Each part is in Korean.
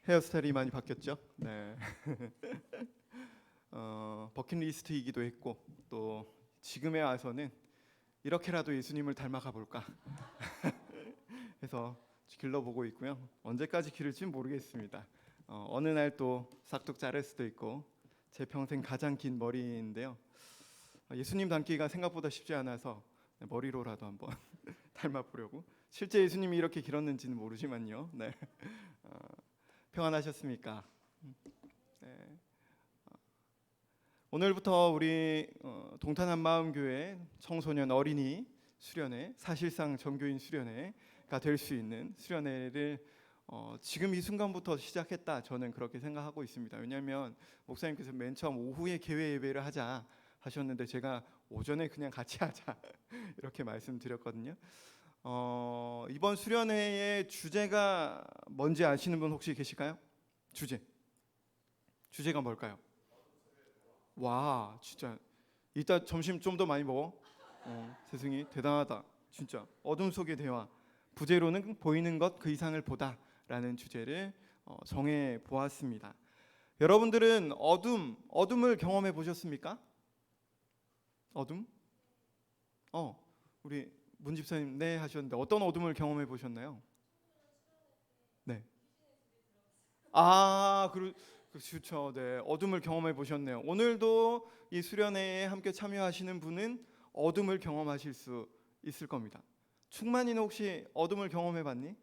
헤어스타일이 많이 바뀌었죠. 네. 버킷리스트이기도 했고 또 지금에 와서는 이렇게라도 예수님을 닮아가 볼까 해서 길러보고 있고요. 언제까지 기를지 모르겠습니다. 어느 날 또 싹둑 자를 수도 있고 제 평생 가장 긴 머리인데요. 예수님 닮기가 생각보다 쉽지 않아서 머리로라도 한번 닮아보려고. 실제 예수님이 이렇게 길었는지는 모르지만요. 네. 평안하셨습니까? 네. 오늘부터 우리 동탄 한마음교회 청소년 어린이 수련회, 사실상 정교인 수련회가 될 수 있는 수련회를 지금 이 순간부터 시작했다, 저는 그렇게 생각하고 있습니다. 왜냐하면 목사님께서 맨 처음 오후에 개회 예배를 하자 하셨는데 제가 오전에 그냥 같이 하자 이렇게 말씀드렸거든요. 이번 수련회의 주제가 뭔지 아시는 분 혹시 계실까요? 주제가 뭘까요? 와, 진짜 이따 점심 좀 더 많이 먹어. 세승이 대단하다. 진짜 어둠 속의 대화. 부제로는 보이는 것 그 이상을 보다라는 주제를 정해 보았습니다. 여러분들은 어둠을 경험해 보셨습니까? 어둠? 우리 문 집사님 네 하셨는데 어떤 어둠을 경험해 보셨나요? 네. 그렇죠. 네, 어둠을 경험해 보셨네요. 오늘도 이 수련회에 함께 참여하시는 분은 어둠을 경험하실 수 있을 겁니다. 충만이는 혹시 어둠을 경험해 봤니?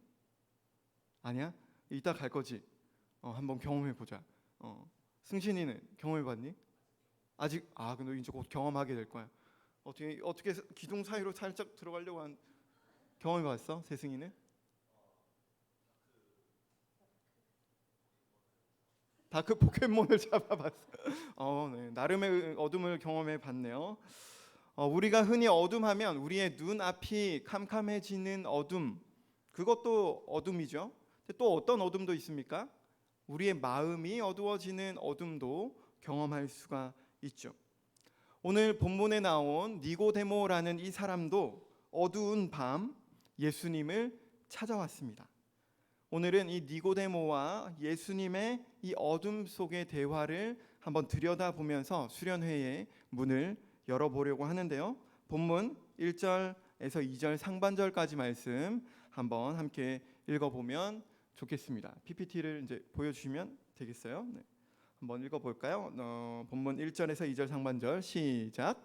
아니야? 이따 갈 거지. 한번 경험해 보자. 승신이는 경험해 봤니? 아직 근데 이제 곧 경험하게 될 거야. 어떻게 기둥 사이로 살짝 들어가려고 경험해 봤어? 세승이는? 다크 포켓몬을 잡아봤어. 네. 나름의 어둠을 경험해 봤네요. 우리가 흔히 어둠하면 우리의 눈 앞이 캄캄해지는 어둠, 그것도 어둠이죠. 또 어떤 어둠도 있습니까? 우리의 마음이 어두워지는 어둠도 경험할 수가 있죠. 오늘 본문에 나온 니고데모라는 이 사람도 어두운 밤 예수님을 찾아왔습니다. 오늘은 이 니고데모와 예수님의 이 어둠 속의 대화를 한번 들여다보면서 수련회의 문을 열어보려고 하는데요. 본문 1절에서 2절 상반절까지 말씀 한번 함께 읽어보면 좋겠습니다. PPT를 이제 보여주시면 되겠어요. 네. 한번 읽어볼까요? 본문 1절에서 2절 상반절 시작.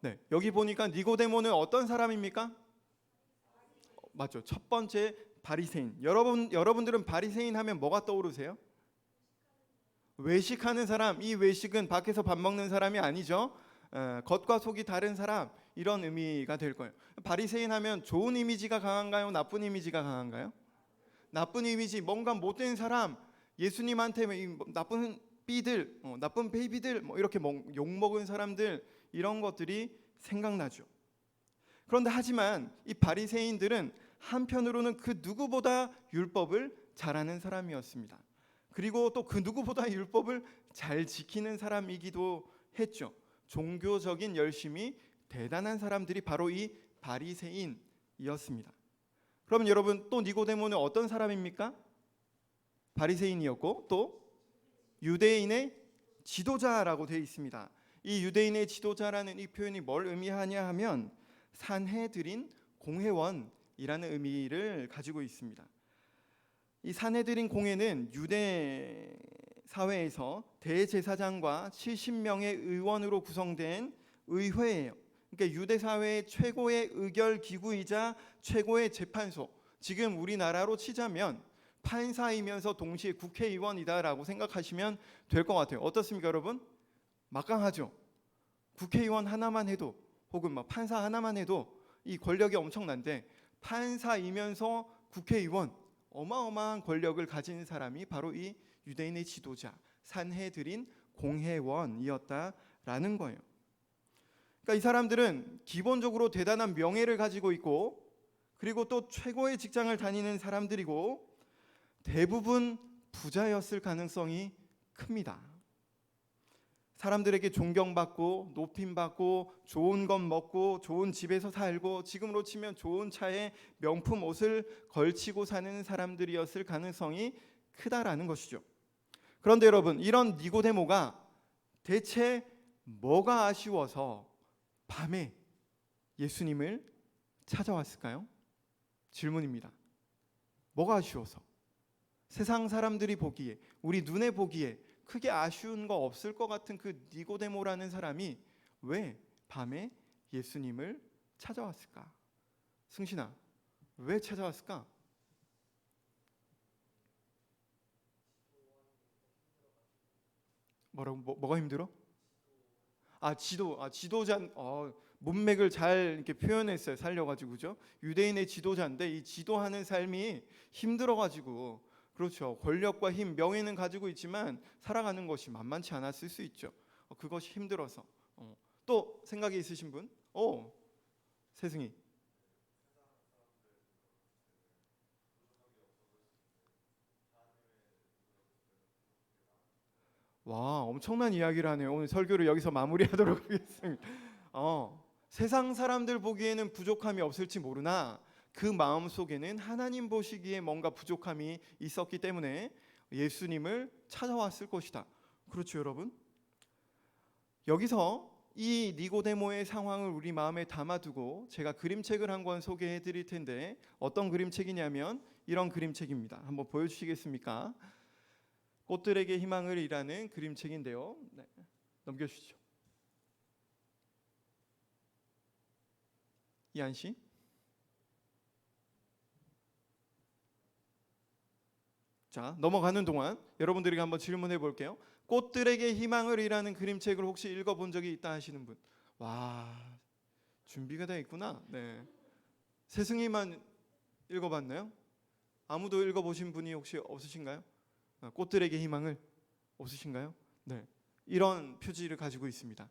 네, 여기 보니까 니고데모는 어떤 사람입니까? 맞죠. 첫 번째 바리새인. 여러분들은 바리새인 하면 뭐가 떠오르세요? 외식하는 사람. 이 외식은 밖에서 밥 먹는 사람이 아니죠. 겉과 속이 다른 사람, 이런 의미가 될 거예요. 바리새인 하면 좋은 이미지가 강한가요? 나쁜 이미지가 강한가요? 나쁜 이미지, 뭔가 못된 사람, 예수님한테 나쁜 삐들, 나쁜 베이비들, 이렇게 욕먹은 사람들, 이런 것들이 생각나죠. 그런데 하지만 이 바리새인들은 한편으로는 그 누구보다 율법을 잘하는 사람이었습니다. 그리고 또 그 누구보다 율법을 잘 지키는 사람이기도 했죠. 종교적인 열심이 대단한 사람들이 바로 이 바리새인이었습니다. 그러면 여러분, 또 니고데모는 어떤 사람입니까? 바리새인이었고 또 유대인의 지도자라고 되어 있습니다. 이 유대인의 지도자라는 이 표현이 뭘 의미하냐 하면 산헤드린 공회원이라는 의미를 가지고 있습니다. 이 산헤드린 공회는 유대 사회에서 대제사장과 70명의 의원으로 구성된 의회예요. 그러니까 유대 사회의 최고의 의결 기구이자 최고의 재판소. 지금 우리나라로 치자면 판사이면서 동시에 국회의원이다라고 생각하시면 될 것 같아요. 어떻습니까, 여러분? 막강하죠. 국회의원 하나만 해도 혹은 판사 하나만 해도 이 권력이 엄청난데 판사이면서 국회의원, 어마어마한 권력을 가진 사람이 바로 이 유대인의 지도자 산헤드린 공회원이었다라는 거예요. 그러니까 이 사람들은 기본적으로 대단한 명예를 가지고 있고 그리고 또 최고의 직장을 다니는 사람들이고 대부분 부자였을 가능성이 큽니다. 사람들에게 존경받고 높임받고 좋은 것 먹고 좋은 집에서 살고 지금으로 치면 좋은 차에 명품 옷을 걸치고 사는 사람들이었을 가능성이 크다라는 것이죠. 그런데 여러분, 이런 니고데모가 대체 뭐가 아쉬워서 밤에 예수님을 찾아왔을까요? 질문입니다. 뭐가 아쉬워서? 세상 사람들이 보기에, 우리 눈에 보기에 크게 아쉬운 거 없을 것 같은 그 니고데모라는 사람이 왜 밤에 예수님을 찾아왔을까? 승신아, 왜 찾아왔을까? 뭐가 힘들어? 지도자, 문맥을 잘 이렇게 표현했어요. 살려가지고, 그죠? 유대인의 지도자인데 이 지도하는 삶이 힘들어가지고, 그렇죠. 권력과 힘, 명예는 가지고 있지만 살아가는 것이 만만치 않았을 수 있죠. 그것이 힘들어서. 또 생각이 있으신 분? 세승이. 와, 엄청난 이야기를 하네요. 오늘 설교를 여기서 마무리하도록 하겠습니다. 세상 사람들 보기에는 부족함이 없을지 모르나 그 마음 속에는 하나님 보시기에 뭔가 부족함이 있었기 때문에 예수님을 찾아왔을 것이다. 그렇죠, 여러분? 여기서 이 니고데모의 상황을 우리 마음에 담아두고 제가 그림책을 한 권 소개해 드릴 텐데 어떤 그림책이냐면 이런 그림책입니다. 한번 보여주시겠습니까? 꽃들에게 희망을 이라는 그림책인데요. 네, 넘겨주시죠. 이한 씨. 자, 넘어가는 동안 여러분들에게 한번 질문해 볼게요. 꽃들에게 희망을 이라는 그림책을 혹시 읽어본 적이 있다 하시는 분? 와, 준비가 돼 있구나. 네, 세승이만 읽어봤나요? 아무도 읽어보신 분이 혹시 없으신가요? 꽃들에게 희망을 없으신가요? 네, 이런 표지를 가지고 있습니다.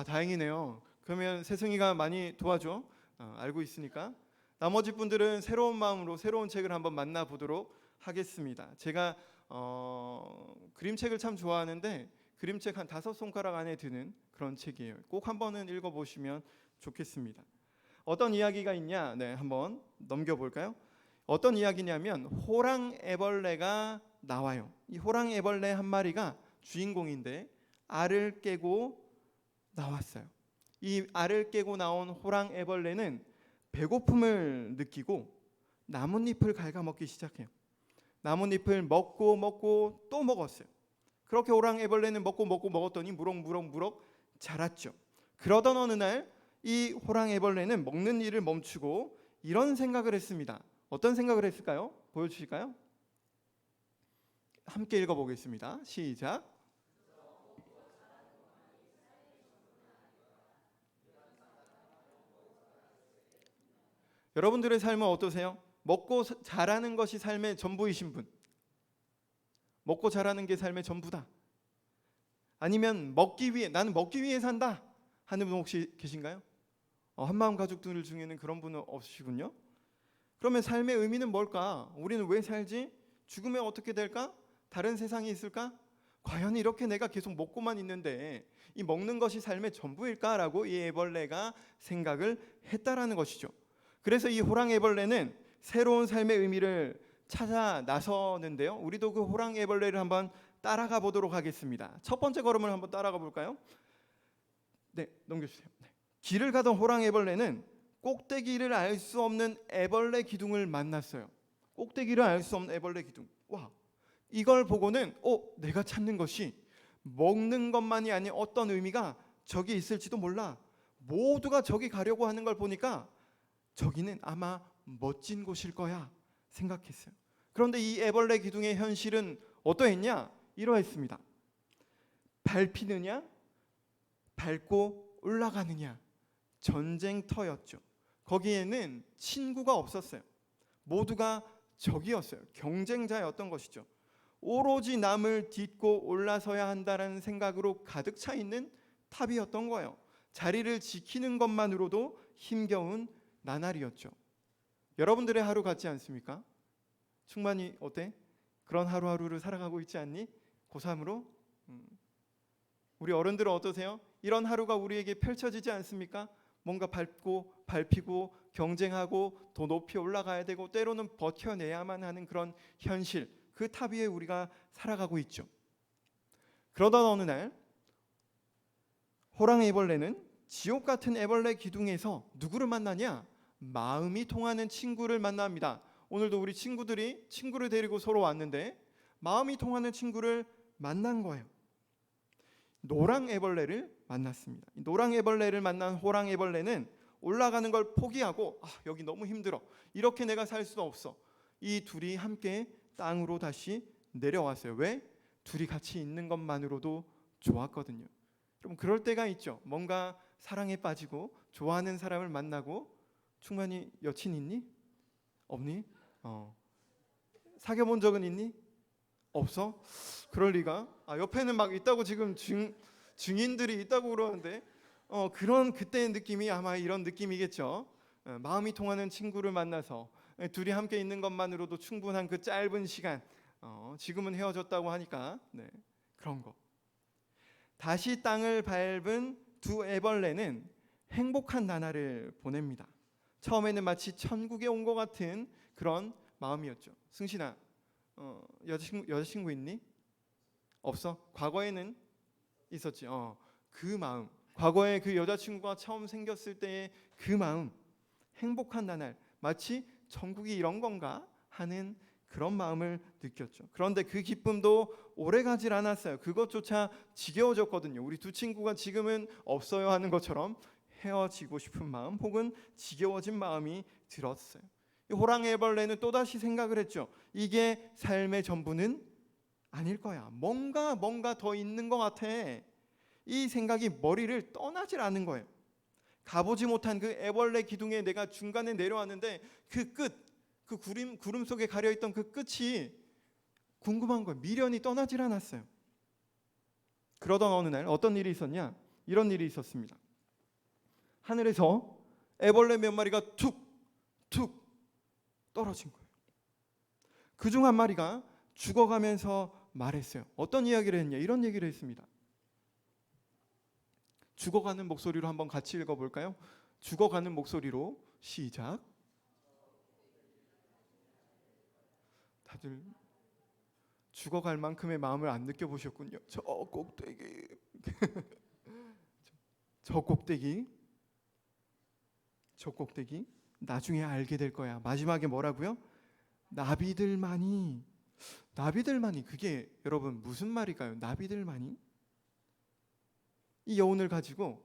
다행이네요. 그러면 세승이가 많이 도와줘. 알고 있으니까. 나머지 분들은 새로운 마음으로 새로운 책을 한번 만나보도록 하겠습니다. 제가 그림책을 참 좋아하는데 그림책 한 5손가락 안에 드는 그런 책이에요. 꼭 한번은 읽어보시면 좋겠습니다. 어떤 이야기가 있냐? 네, 한번 넘겨볼까요? 어떤 이야기냐면 호랑애벌레가 나와요. 이 호랑애벌레 한 마리가 주인공인데 알을 깨고 나왔어요. 이 알을 깨고 나온 호랑애벌레는 배고픔을 느끼고 나뭇잎을 갉아먹기 시작해요. 나뭇잎을 먹고 또 먹었어요. 그렇게 호랑애벌레는 먹고 먹었더니 무럭무럭 자랐죠. 그러던 어느 날 이 호랑애벌레는 먹는 일을 멈추고 이런 생각을 했습니다. 어떤 생각을 했을까요? 보여주실까요? 함께 읽어보겠습니다. 시작. 여러분들의 삶은 어떠세요? 먹고 자라는 것이 삶의 전부이신 분? 먹고 자라는 게 삶의 전부다. 아니면 나는 먹기 위해 산다 하는 분 혹시 계신가요? 한마음 가족들 중에는 그런 분은 없으시군요. 그러면 삶의 의미는 뭘까? 우리는 왜 살지? 죽으면 어떻게 될까? 다른 세상이 있을까? 과연 이렇게 내가 계속 먹고만 있는데 이 먹는 것이 삶의 전부일까라고 이 애벌레가 생각을 했다라는 것이죠. 그래서 이 호랑애벌레는 새로운 삶의 의미를 찾아 나서는데요. 우리도 그 호랑애벌레를 한번 따라가 보도록 하겠습니다. 첫 번째 걸음을 한번 따라가 볼까요? 네, 넘겨주세요. 네. 길을 가던 호랑애벌레는 꼭대기를 알 수 없는 애벌레 기둥을 만났어요. 꼭대기를 알 수 없는 애벌레 기둥. 와, 이걸 보고는 내가 찾는 것이 먹는 것만이 아닌 어떤 의미가 저기 있을지도 몰라. 모두가 저기 가려고 하는 걸 보니까 저기는 아마 멋진 곳일 거야 생각했어요. 그런데 이 애벌레 기둥의 현실은 어떠했냐? 이러했습니다. 밟히느냐? 밟고 올라가느냐? 전쟁터였죠. 거기에는 친구가 없었어요. 모두가 적이었어요. 경쟁자였던 것이죠. 오로지 남을 딛고 올라서야 한다는 생각으로 가득 차 있는 탑이었던 거예요. 자리를 지키는 것만으로도 힘겨운 나날이었죠. 여러분들의 하루 같지 않습니까? 충만히 어때? 그런 하루하루를 살아가고 있지 않니? 고3으로? 우리 어른들은 어떠세요? 이런 하루가 우리에게 펼쳐지지 않습니까? 뭔가 밟히고 경쟁하고 더 높이 올라가야 되고 때로는 버텨내야만 하는 그런 현실, 그 탑 위에 우리가 살아가고 있죠. 그러던 어느 날 호랑이벌레는 지옥 같은 애벌레 기둥에서 누구를 만나냐? 마음이 통하는 친구를 만납니다. 오늘도 우리 친구들이 친구를 데리고 서로 왔는데 마음이 통하는 친구를 만난 거예요. 노랑애벌레를 만났습니다. 노랑애벌레를 만난 호랑이벌레는 올라가는 걸 포기하고 여기 너무 힘들어. 이렇게 내가 살 수 없어. 이 둘이 함께 땅으로 다시 내려왔어요. 왜? 둘이 같이 있는 것만으로도 좋았거든요. 여러분 그럴 때가 있죠. 뭔가 사랑에 빠지고 좋아하는 사람을 만나고 충만히 여친 있니? 없니? 사귀어 본 적은 있니? 없어? 그럴 리가? 옆에는 막 있다고 지금 증인들이 있다고 그러는데 그런 그때의 느낌이 아마 이런 느낌이겠죠. 마음이 통하는 친구를 만나서 둘이 함께 있는 것만으로도 충분한 그 짧은 시간, 지금은 헤어졌다고 하니까 그런 거. 다시 땅을 밟은 두 애벌레는 행복한 나날을 보냅니다. 처음에는 마치 천국에 온 것 같은 그런 마음이었죠. 승신아, 여자친구 있니? 없어? 과거에는 있었지. 그 마음, 과거에 그 여자친구가 처음 생겼을 때의 그 마음, 행복한 나날, 마치 천국이 이런 건가 하는 그런 마음을 느꼈죠. 그런데 그 기쁨도 오래가질 않았어요. 그것조차 지겨워졌거든요. 우리 두 친구가 지금은 없어요 하는 것처럼 헤어지고 싶은 마음 혹은 지겨워진 마음이 들었어요. 호랑이벌레는 또다시 생각을 했죠. 이게 삶의 전부는 아닐 거야. 뭔가 더 있는 것 같아. 이 생각이 머리를 떠나질 않은 거예요. 가보지 못한 그 애벌레 기둥에 내가 중간에 내려왔는데 그 끝, 그 구름 속에 가려있던 그 끝이 궁금한 거예요. 미련이 떠나질 않았어요. 그러던 어느 날 어떤 일이 있었냐? 이런 일이 있었습니다. 하늘에서 애벌레 몇 마리가 툭 떨어진 거예요. 그중 한 마리가 죽어가면서 말했어요. 어떤 이야기를 했냐? 이런 얘기를 했습니다. 죽어가는 목소리로 한번 같이 읽어볼까요? 죽어가는 목소리로 시작. 다들 죽어갈 만큼의 마음을 안 느껴보셨군요. 저 꼭대기 저 꼭대기 나중에 알게 될 거야. 마지막에 뭐라고요? 나비들만이 그게 여러분 무슨 말일까요? 나비들만이? 이 여운을 가지고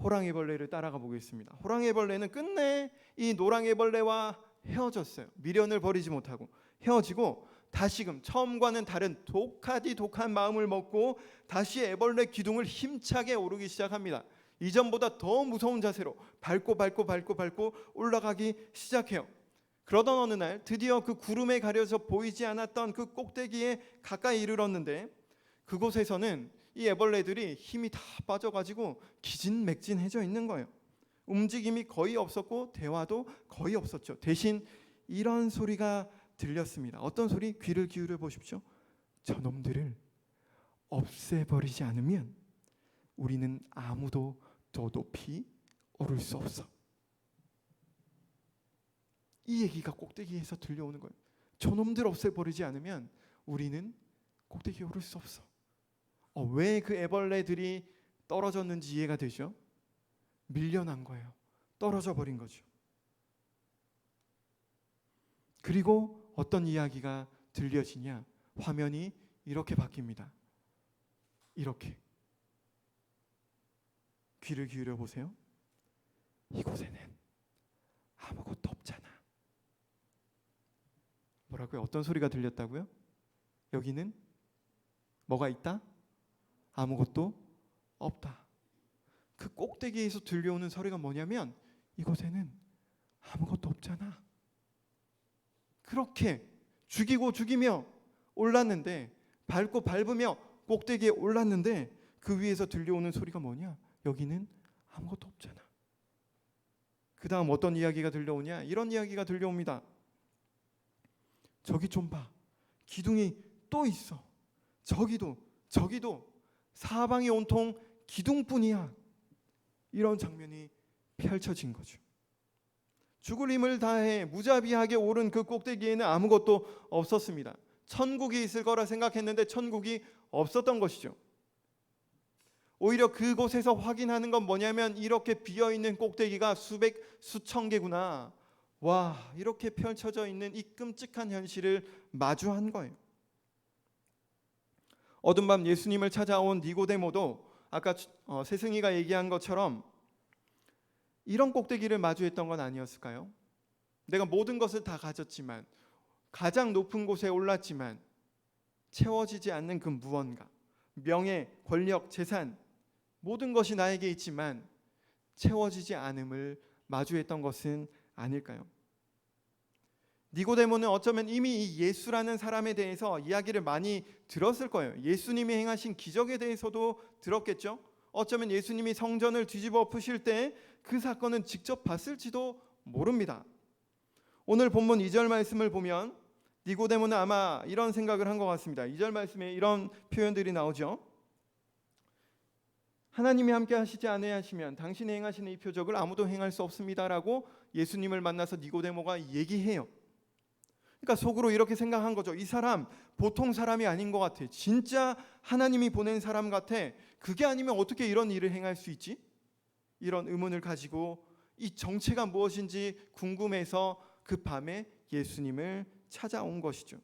호랑이벌레를 따라가 보겠습니다. 호랑이벌레는 끝내 이 노랑이벌레와 헤어졌어요. 미련을 버리지 못하고 헤어지고 다시금 처음과는 다른 독한 마음을 먹고 다시 애벌레 기둥을 힘차게 오르기 시작합니다. 이전보다 더 무서운 자세로 밟고 올라가기 시작해요. 그러던 어느 날 드디어 그 구름에 가려져 보이지 않았던 그 꼭대기에 가까이 이르렀는데 그곳에서는 이 애벌레들이 힘이 다 빠져가지고 기진맥진해져 있는 거예요. 움직임이 거의 없었고 대화도 거의 없었죠. 대신 이런 소리가 들렸습니다. 어떤 소리? 귀를 기울여 보십시오. 저놈들을 없애버리지 않으면 우리는 아무도 더 높이 오를 수 없어. 이 얘기가 꼭대기에서 들려오는 거예요. 저놈들 없애버리지 않으면 우리는 꼭대기에 오를 수 없어. 왜 그 애벌레들이 떨어졌는지 이해가 되죠? 밀려난 거예요. 떨어져 버린 거죠. 그리고 어떤 이야기가 들려지냐? 화면이 이렇게 바뀝니다. 이렇게. 귀를 기울여 보세요. 이곳에는 아무것도 없잖아. 뭐라고요? 어떤 소리가 들렸다고요? 여기는 뭐가 있다? 아무것도 없다. 그 꼭대기에서 들려오는 소리가 뭐냐면 이곳에는 아무것도 없잖아. 그렇게 죽이며 올랐는데 밟으며 꼭대기에 올랐는데 그 위에서 들려오는 소리가 뭐냐? 여기는 아무것도 없잖아. 그 다음 어떤 이야기가 들려오냐? 이런 이야기가 들려옵니다. 저기 좀 봐. 기둥이 또 있어. 저기도 사방이 온통 기둥뿐이야. 이런 장면이 펼쳐진 거죠. 죽을 힘을 다해 무자비하게 오른 그 꼭대기에는 아무것도 없었습니다. 천국이 있을 거라 생각했는데 천국이 없었던 것이죠. 오히려 그곳에서 확인하는 건 뭐냐면 이렇게 비어있는 꼭대기가 수천 개구나. 와, 이렇게 펼쳐져 있는 이 끔찍한 현실을 마주한 거예요. 어둠 밤 예수님을 찾아온 니고데모도 아까 세승이가 얘기한 것처럼 이런 꼭대기를 마주했던 건 아니었을까요? 내가 모든 것을 다 가졌지만, 가장 높은 곳에 올랐지만 채워지지 않는 그 무언가, 명예, 권력, 재산, 모든 것이 나에게 있지만 채워지지 않음을 마주했던 것은 아닐까요? 니고데모는 어쩌면 이미 이 예수라는 사람에 대해서 이야기를 많이 들었을 거예요. 예수님이 행하신 기적에 대해서도 들었겠죠. 어쩌면 예수님이 성전을 뒤집어 엎으실 때 그 사건은 직접 봤을지도 모릅니다. 오늘 본문 2절 말씀을 보면 니고데모는 아마 이런 생각을 한 것 같습니다. 2절 말씀에 이런 표현들이 나오죠. 하나님이 함께 하시지 아니하시면 당신이 행하시는 이 표적을 아무도 행할 수 없습니다라고 예수님을 만나서 니고데모가 얘기해요. 그러니까 속으로 이렇게 생각한 거죠. 이 사람 보통 사람이 아닌 것 같아. 진짜 하나님이 보낸 사람 같아. 그게 아니면 어떻게 이런 일을 행할 수 있지? 이런 의문을 가지고 이 정체가 무엇인지 궁금해서 그 밤에 예수님을 찾아온 것이죠.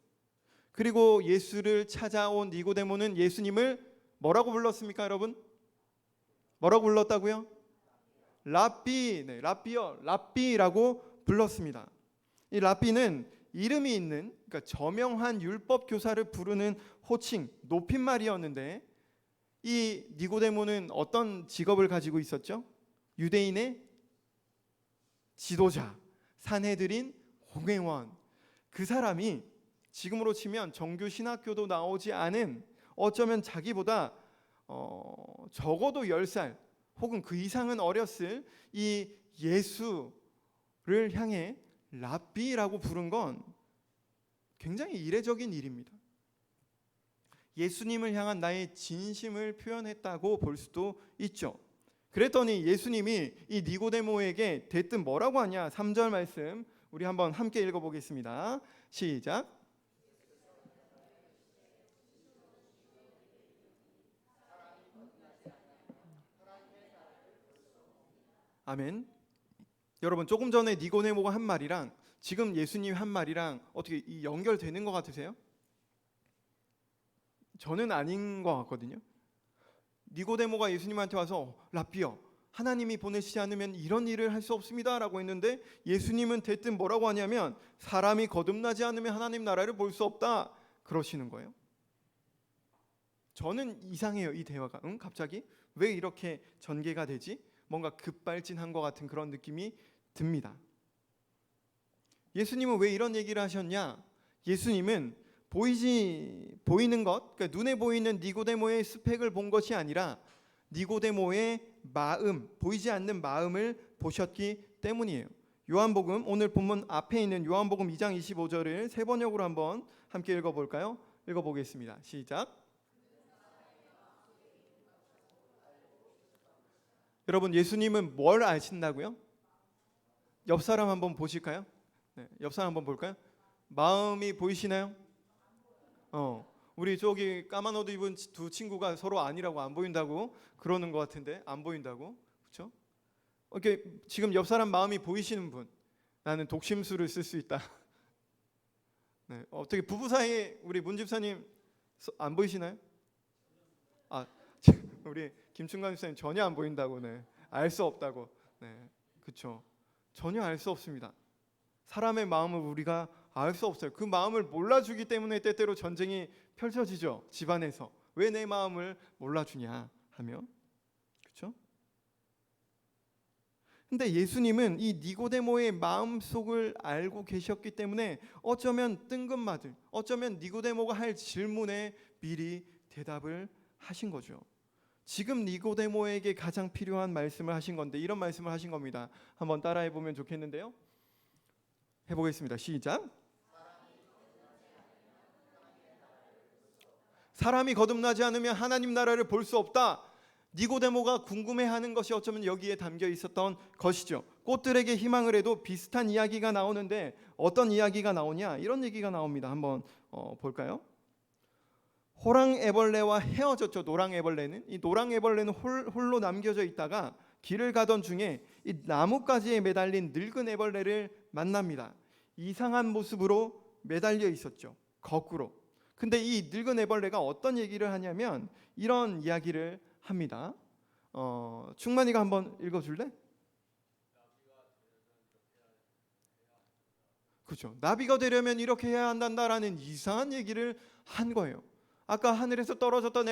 그리고 예수를 찾아온 니고데모는 예수님을 뭐라고 불렀습니까, 여러분? 뭐라고 불렀다고요? 랍비, 랍비요, 랍비라고 불렀습니다. 이 랍비는 이름이 있는, 그러니까 저명한 율법 교사를 부르는 호칭, 높임말이었는데 이 니고데모는 어떤 직업을 가지고 있었죠? 유대인의 지도자, 산헤드린 공회원. 그 사람이 지금으로 치면 정규 신학교도 나오지 않은, 어쩌면 자기보다 적어도 10살 혹은 그 이상은 어렸을 이 예수를 향해 랍비라고 부른 건 굉장히 이례적인 일입니다. 예수님을 향한 나의 진심을 표현했다고 볼 수도 있죠. 그랬더니 예수님이 이 니고데모에게 대뜸 뭐라고 하냐? 3절 말씀 우리 한번 함께 읽어보겠습니다. 시작. 아멘. 여러분, 조금 전에 니고데모가 한 말이랑 지금 예수님 한 말이랑 어떻게 연결되는 것 같으세요? 저는 아닌 것 같거든요. 니고데모가 예수님한테 와서 랍비여, 하나님이 보내시지 않으면 이런 일을 할 수 없습니다 라고 했는데 예수님은 대뜸 뭐라고 하냐면 사람이 거듭나지 않으면 하나님 나라를 볼 수 없다 그러시는 거예요. 저는 이상해요, 이 대화가. 갑자기 왜 이렇게 전개가 되지? 뭔가 급발진한 것 같은 그런 느낌이 듭니다. 예수님은 왜 이런 얘기를 하셨냐? 예수님은 보이는 것, 그러니까 눈에 보이는 니고데모의 스펙을 본 것이 아니라 니고데모의 마음, 보이지 않는 마음을 보셨기 때문이에요. 요한복음, 오늘 본문 앞에 있는 요한복음 2장 25절을 세 번역으로 한번 함께 읽어볼까요? 읽어보겠습니다. 시작. 여러분, 예수님은 뭘 아신다고요? 옆 사람 한번 보실까요? 네, 옆 사람 한번 볼까요? 마음이 보이시나요? 우리 저기 까만 옷 입은 두 친구가 서로 아니라고, 안 보인다고 그러는 것 같은데, 안 보인다고, 그렇죠? 이렇게 지금 옆 사람 마음이 보이시는 분, 나는 독심술을 쓸 수 있다. 네, 어떻게 부부 사이에 우리 문 집사님 안 보이시나요? 아, 우리 김충관 집사님 전혀 안 보인다고, 네, 알 수 없다고, 네, 그렇죠? 전혀 알 수 없습니다. 사람의 마음을 우리가 알 수 없어요. 그 마음을 몰라주기 때문에 때때로 전쟁이 펼쳐지죠. 집안에서. 왜 내 마음을 몰라주냐 하면, 그렇죠? 근데 예수님은 이 니고데모의 마음속을 알고 계셨기 때문에 어쩌면 뜬금맞을, 어쩌면 니고데모가 할 질문에 미리 대답을 하신 거죠. 지금 니고데모에게 가장 필요한 말씀을 하신 건데, 이런 말씀을 하신 겁니다. 한번 따라해 보면 좋겠는데요. 해보겠습니다. 시작. 사람이 거듭나지 않으면 하나님 나라를 볼 수 없다. 니고데모가 궁금해하는 것이 어쩌면 여기에 담겨 있었던 것이죠. 꽃들에게 희망을 해도 비슷한 이야기가 나오는데 어떤 이야기가 나오냐? 이런 얘기가 나옵니다. 한번 볼까요? 호랑애벌레와 헤어졌죠. 노랑애벌레는. 이 노랑애벌레는 홀로 남겨져 있다가 길을 가던 중에 이 나뭇가지에 매달린 늙은 애벌레를 만납니다. 이상한 모습으로 매달려 있었죠. 거꾸로. 근데 이 늙은 애벌레가 어떤 얘기를 하냐면 이런 이야기를 합니다. 충만이가 한번 읽어줄래? 그렇죠. 나비가 되려면 이렇게 해야 한다라는 이상한 얘기를 한 거예요. 아까 하늘에서 떨어졌던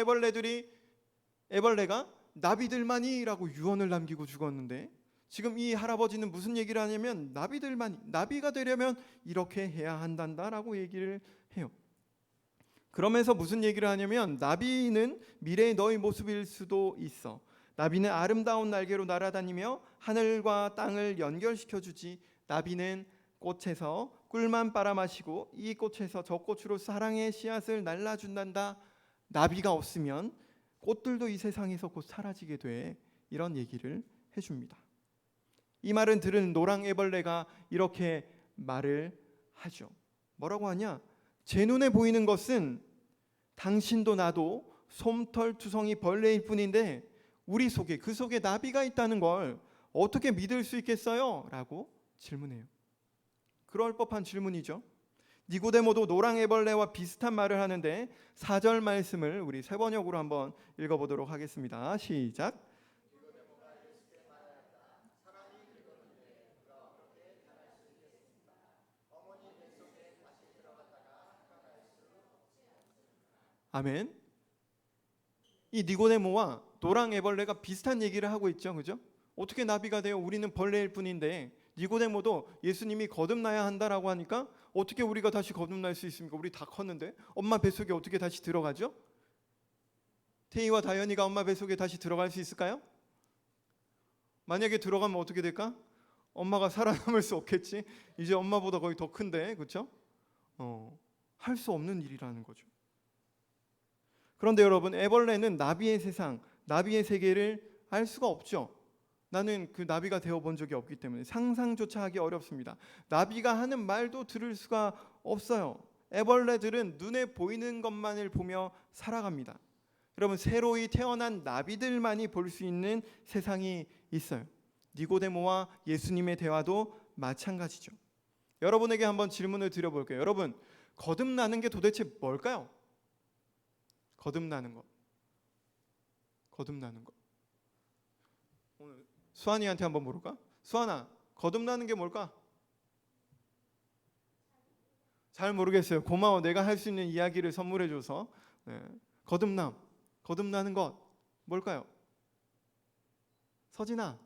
애벌레가 나비들만이라고 유언을 남기고 죽었는데 지금 이 할아버지는 무슨 얘기를 하냐면 나비가 되려면 이렇게 해야 한단다라고 얘기를 해요. 그러면서 무슨 얘기를 하냐면 나비는 미래의 너의 모습일 수도 있어. 나비는 아름다운 날개로 날아다니며 하늘과 땅을 연결시켜 주지. 나비는 꽃에서 꿀만 빨아마시고 이 꽃에서 저 꽃으로 사랑의 씨앗을 날라준단다. 나비가 없으면 꽃들도 이 세상에서 곧 사라지게 돼. 이런 얘기를 해줍니다. 이 말은 들은 노랑애벌레가 이렇게 말을 하죠. 뭐라고 하냐? 제 눈에 보이는 것은 당신도 나도 솜털투성이 벌레일 뿐인데 우리 속에 그 속에 나비가 있다는 걸 어떻게 믿을 수 있겠어요? 라고 질문해요. 그럴 법한 질문이죠. 니고데모도 노랑애벌레와 비슷한 말을 하는데 4절 말씀을 우리 세 번역으로 한번 읽어보도록 하겠습니다. 시작. 아멘. 이 니고데모와 노랑애벌레가 비슷한 얘기를 하고 있죠. 그죠? 어떻게 나비가 돼요? 우리는 벌레일 뿐인데 니고데모도 예수님이 거듭나야 한다라고 하니까 어떻게 우리가 다시 거듭날 수 있습니까? 우리 다 컸는데 엄마 뱃속에 어떻게 다시 들어가죠? 태희와 다현이가 엄마 뱃속에 다시 들어갈 수 있을까요? 만약에 들어가면 어떻게 될까? 엄마가 살아남을 수 없겠지. 이제 엄마보다 거의 더 큰데, 그렇죠? 할 수 없는 일이라는 거죠. 그런데 여러분, 애벌레는 나비의 세상, 나비의 세계를 알 수가 없죠. 나는 그 나비가 되어본 적이 없기 때문에 상상조차 하기 어렵습니다. 나비가 하는 말도 들을 수가 없어요. 애벌레들은 눈에 보이는 것만을 보며 살아갑니다. 여러분, 새로이 태어난 나비들만이 볼 수 있는 세상이 있어요. 니고데모와 예수님의 대화도 마찬가지죠. 여러분에게 한번 질문을 드려볼게요. 여러분, 거듭나는 게 도대체 뭘까요? 거듭나는 것. 오늘 수환이한테 한번 물을까? 수환아, 거듭나는 게 뭘까? 잘 모르겠어요. 고마워. 내가 할 수 있는 이야기를 선물해줘서. 네. 거듭나는 것 뭘까요? 서진아,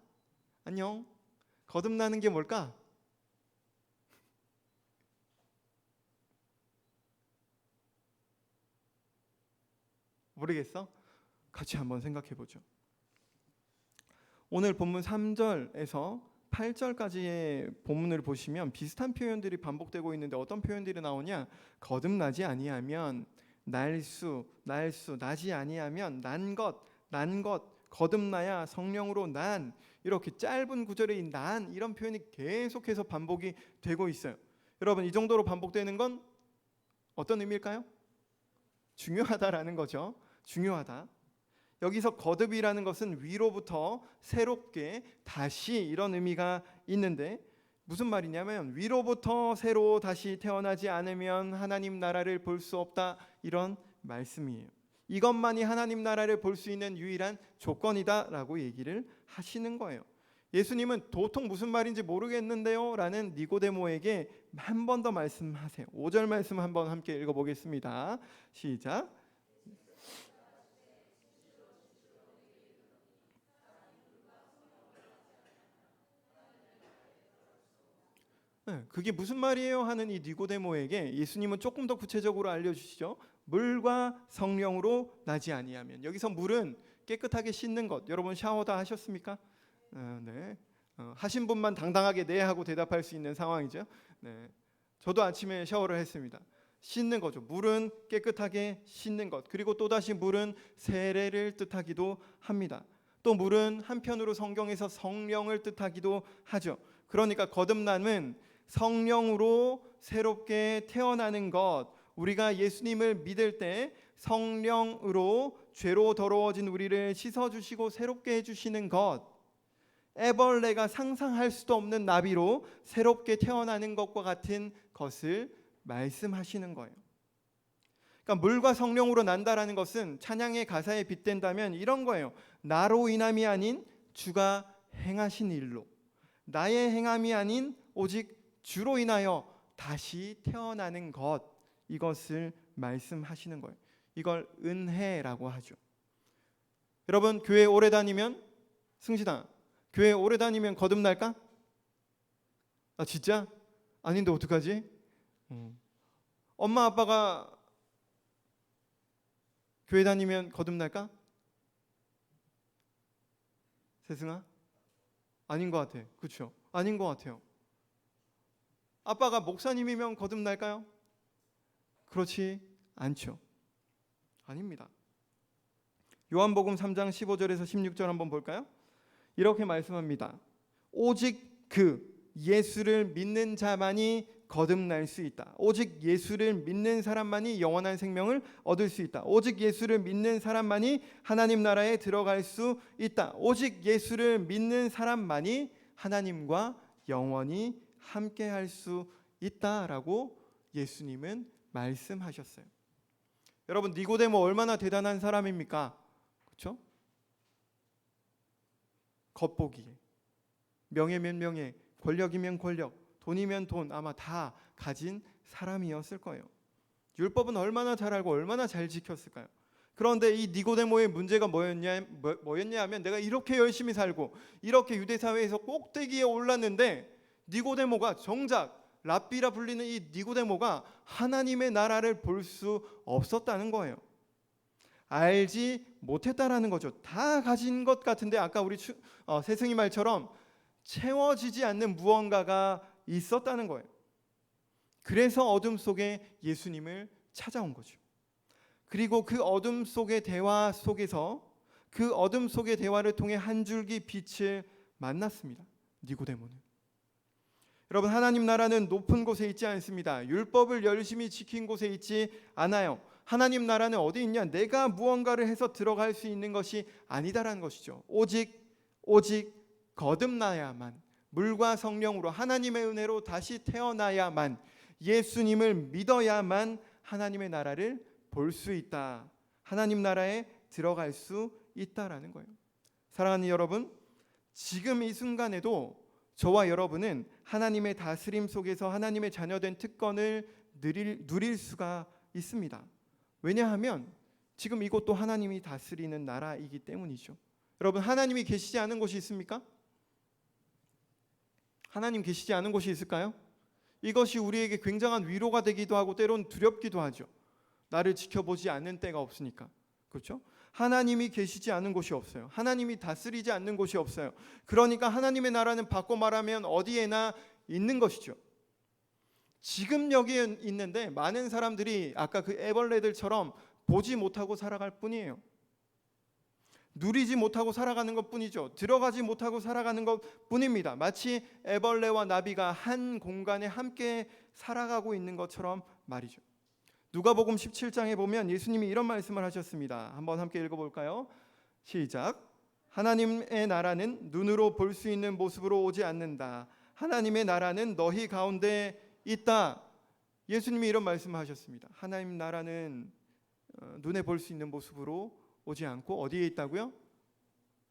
안녕. 거듭나는 게 뭘까? 모르겠어? 같이 한번 생각해 보죠. 오늘 본문 3절에서 8절까지의 본문을 보시면 비슷한 표현들이 반복되고 있는데 어떤 표현들이 나오냐? 거듭나지 아니하면 날수 나지 아니하면 난 것 거듭나야 성령으로 난 이렇게 짧은 구절의 난 이런 표현이 계속해서 반복이 되고 있어요. 여러분, 이 정도로 반복되는 건 어떤 의미일까요? 중요하다라는 거죠. 중요하다. 여기서 거듭이라는 것은 위로부터 새롭게 다시 이런 의미가 있는데 무슨 말이냐면 위로부터 새로 다시 태어나지 않으면 하나님 나라를 볼 수 없다 이런 말씀이에요. 이것만이 하나님 나라를 볼 수 있는 유일한 조건이다라고 얘기를 하시는 거예요. 예수님은 도통 무슨 말인지 모르겠는데요 라는 니고데모에게 한 번 더 말씀하세요. 5절 말씀 한번 함께 읽어보겠습니다. 시작. 네, 그게 무슨 말이에요 하는 이 니고데모에게 예수님은 조금 더 구체적으로 알려주시죠. 물과 성령으로 나지 아니하면. 여기서 물은 깨끗하게 씻는 것. 여러분 샤워 다 하셨습니까? 네. 하신 분만 당당하게 네 하고 대답할 수 있는 상황이죠. 네. 저도 아침에 샤워를 했습니다. 씻는 거죠. 물은 깨끗하게 씻는 것. 그리고 또다시 물은 세례를 뜻하기도 합니다. 또 물은 한편으로 성경에서 성령을 뜻하기도 하죠. 그러니까 거듭남은 성령으로 새롭게 태어나는 것. 우리가 예수님을 믿을 때 성령으로 죄로 더러워진 우리를 씻어주시고 새롭게 해주시는 것. 애벌레가 상상할 수도 없는 나비로 새롭게 태어나는 것과 같은 것을 말씀하시는 거예요. 그러니까 물과 성령으로 난다라는 것은 찬양의 가사에 빗댄다면 이런 거예요. 나로 인함이 아닌 주가 행하신 일로, 나의 행함이 아닌 오직 주로 인하여 다시 태어나는 것, 이것을 말씀하시는 거예요. 이걸 은혜라고 하죠. 여러분, 교회 오래 다니면, 승진아, 교회 오래 다니면 거듭날까? 아, 진짜? 아닌데 어떡하지? 엄마 아빠가 교회 다니면 거듭날까? 세승아? 아닌 것 같아. 그렇죠? 아닌 것 같아요. 아빠가 목사님이면 거듭날까요? 그렇지 않죠. 아닙니다. 요한복음 3장 15절에서 16절 한번 볼까요? 이렇게 말씀합니다. 오직 그 예수를 믿는 자만이 거듭날 수 있다. 오직 예수를 믿는 사람만이 영원한 생명을 얻을 수 있다. 오직 예수를 믿는 사람만이 하나님 나라에 들어갈 수 있다. 오직 예수를 믿는 사람만이 하나님과 영원히 함께할 수 있다라고 예수님은 말씀하셨어요. 여러분, 니고데모 얼마나 대단한 사람입니까? 그렇죠? 겉보기에 명예면 명예, 권력이면 권력, 돈이면 돈, 아마 다 가진 사람이었을 거예요. 율법은 얼마나 잘 알고 얼마나 잘 지켰을까요? 그런데 이 니고데모의 문제가 뭐였냐 하면, 내가 이렇게 열심히 살고 이렇게 유대 사회에서 꼭대기에 올랐는데 니고데모가, 정작 랍비라 불리는 이 니고데모가 하나님의 나라를 볼 수 없었다는 거예요. 알지 못했다라는 거죠. 다 가진 것 같은데 아까 우리 세승이 말처럼 채워지지 않는 무언가가 있었다는 거예요. 그래서 어둠 속에 예수님을 찾아온 거죠. 그리고 그 어둠 속의 대화 속에서, 그 어둠 속의 대화를 통해 한 줄기 빛을 만났습니다. 니고데모는. 여러분, 하나님 나라는 높은 곳에 있지 않습니다. 율법을 열심히 지킨 곳에 있지 않아요. 하나님 나라는 어디 있냐? 내가 무언가를 해서 들어갈 수 있는 것이 아니다라는 것이죠. 오직 거듭나야만, 물과 성령으로 하나님의 은혜로 다시 태어나야만, 예수님을 믿어야만 하나님의 나라를 볼 수 있다. 하나님 나라에 들어갈 수 있다라는 거예요. 사랑하는 여러분, 지금 이 순간에도 저와 여러분은 하나님의 다스림 속에서 하나님의 자녀된 특권을 누릴 수가 있습니다. 왜냐하면 지금 이곳도 하나님이 다스리는 나라이기 때문이죠. 여러분, 하나님이 계시지 않은 곳이 있습니까? 하나님 계시지 않은 곳이 있을까요? 이것이 우리에게 굉장한 위로가 되기도 하고 때론 두렵기도 하죠. 나를 지켜보지 않는 때가 없으니까. 그렇죠? 하나님이 계시지 않은 곳이 없어요. 하나님이 다스리지 않는 곳이 없어요. 그러니까 하나님의 나라는 바꿔 말하면 어디에나 있는 것이죠. 지금 여기에 있는데 많은 사람들이 아까 그 애벌레들처럼 보지 못하고 살아갈 뿐이에요. 누리지 못하고 살아가는 것뿐이죠. 들어가지 못하고 살아가는 것뿐입니다. 마치 애벌레와 나비가 한 공간에 함께 살아가고 있는 것처럼 말이죠. 누가복음 17장에 보면 예수님이 이런 말씀을 하셨습니다. 한번 함께 읽어볼까요? 시작. 하나님의 나라는 눈으로 볼 수 있는 모습으로 오지 않는다. 하나님의 나라는 너희 가운데 있다. 예수님이 이런 말씀을 하셨습니다. 하나님 나라는 눈에 볼 수 있는 모습으로 오지 않고 어디에 있다고요?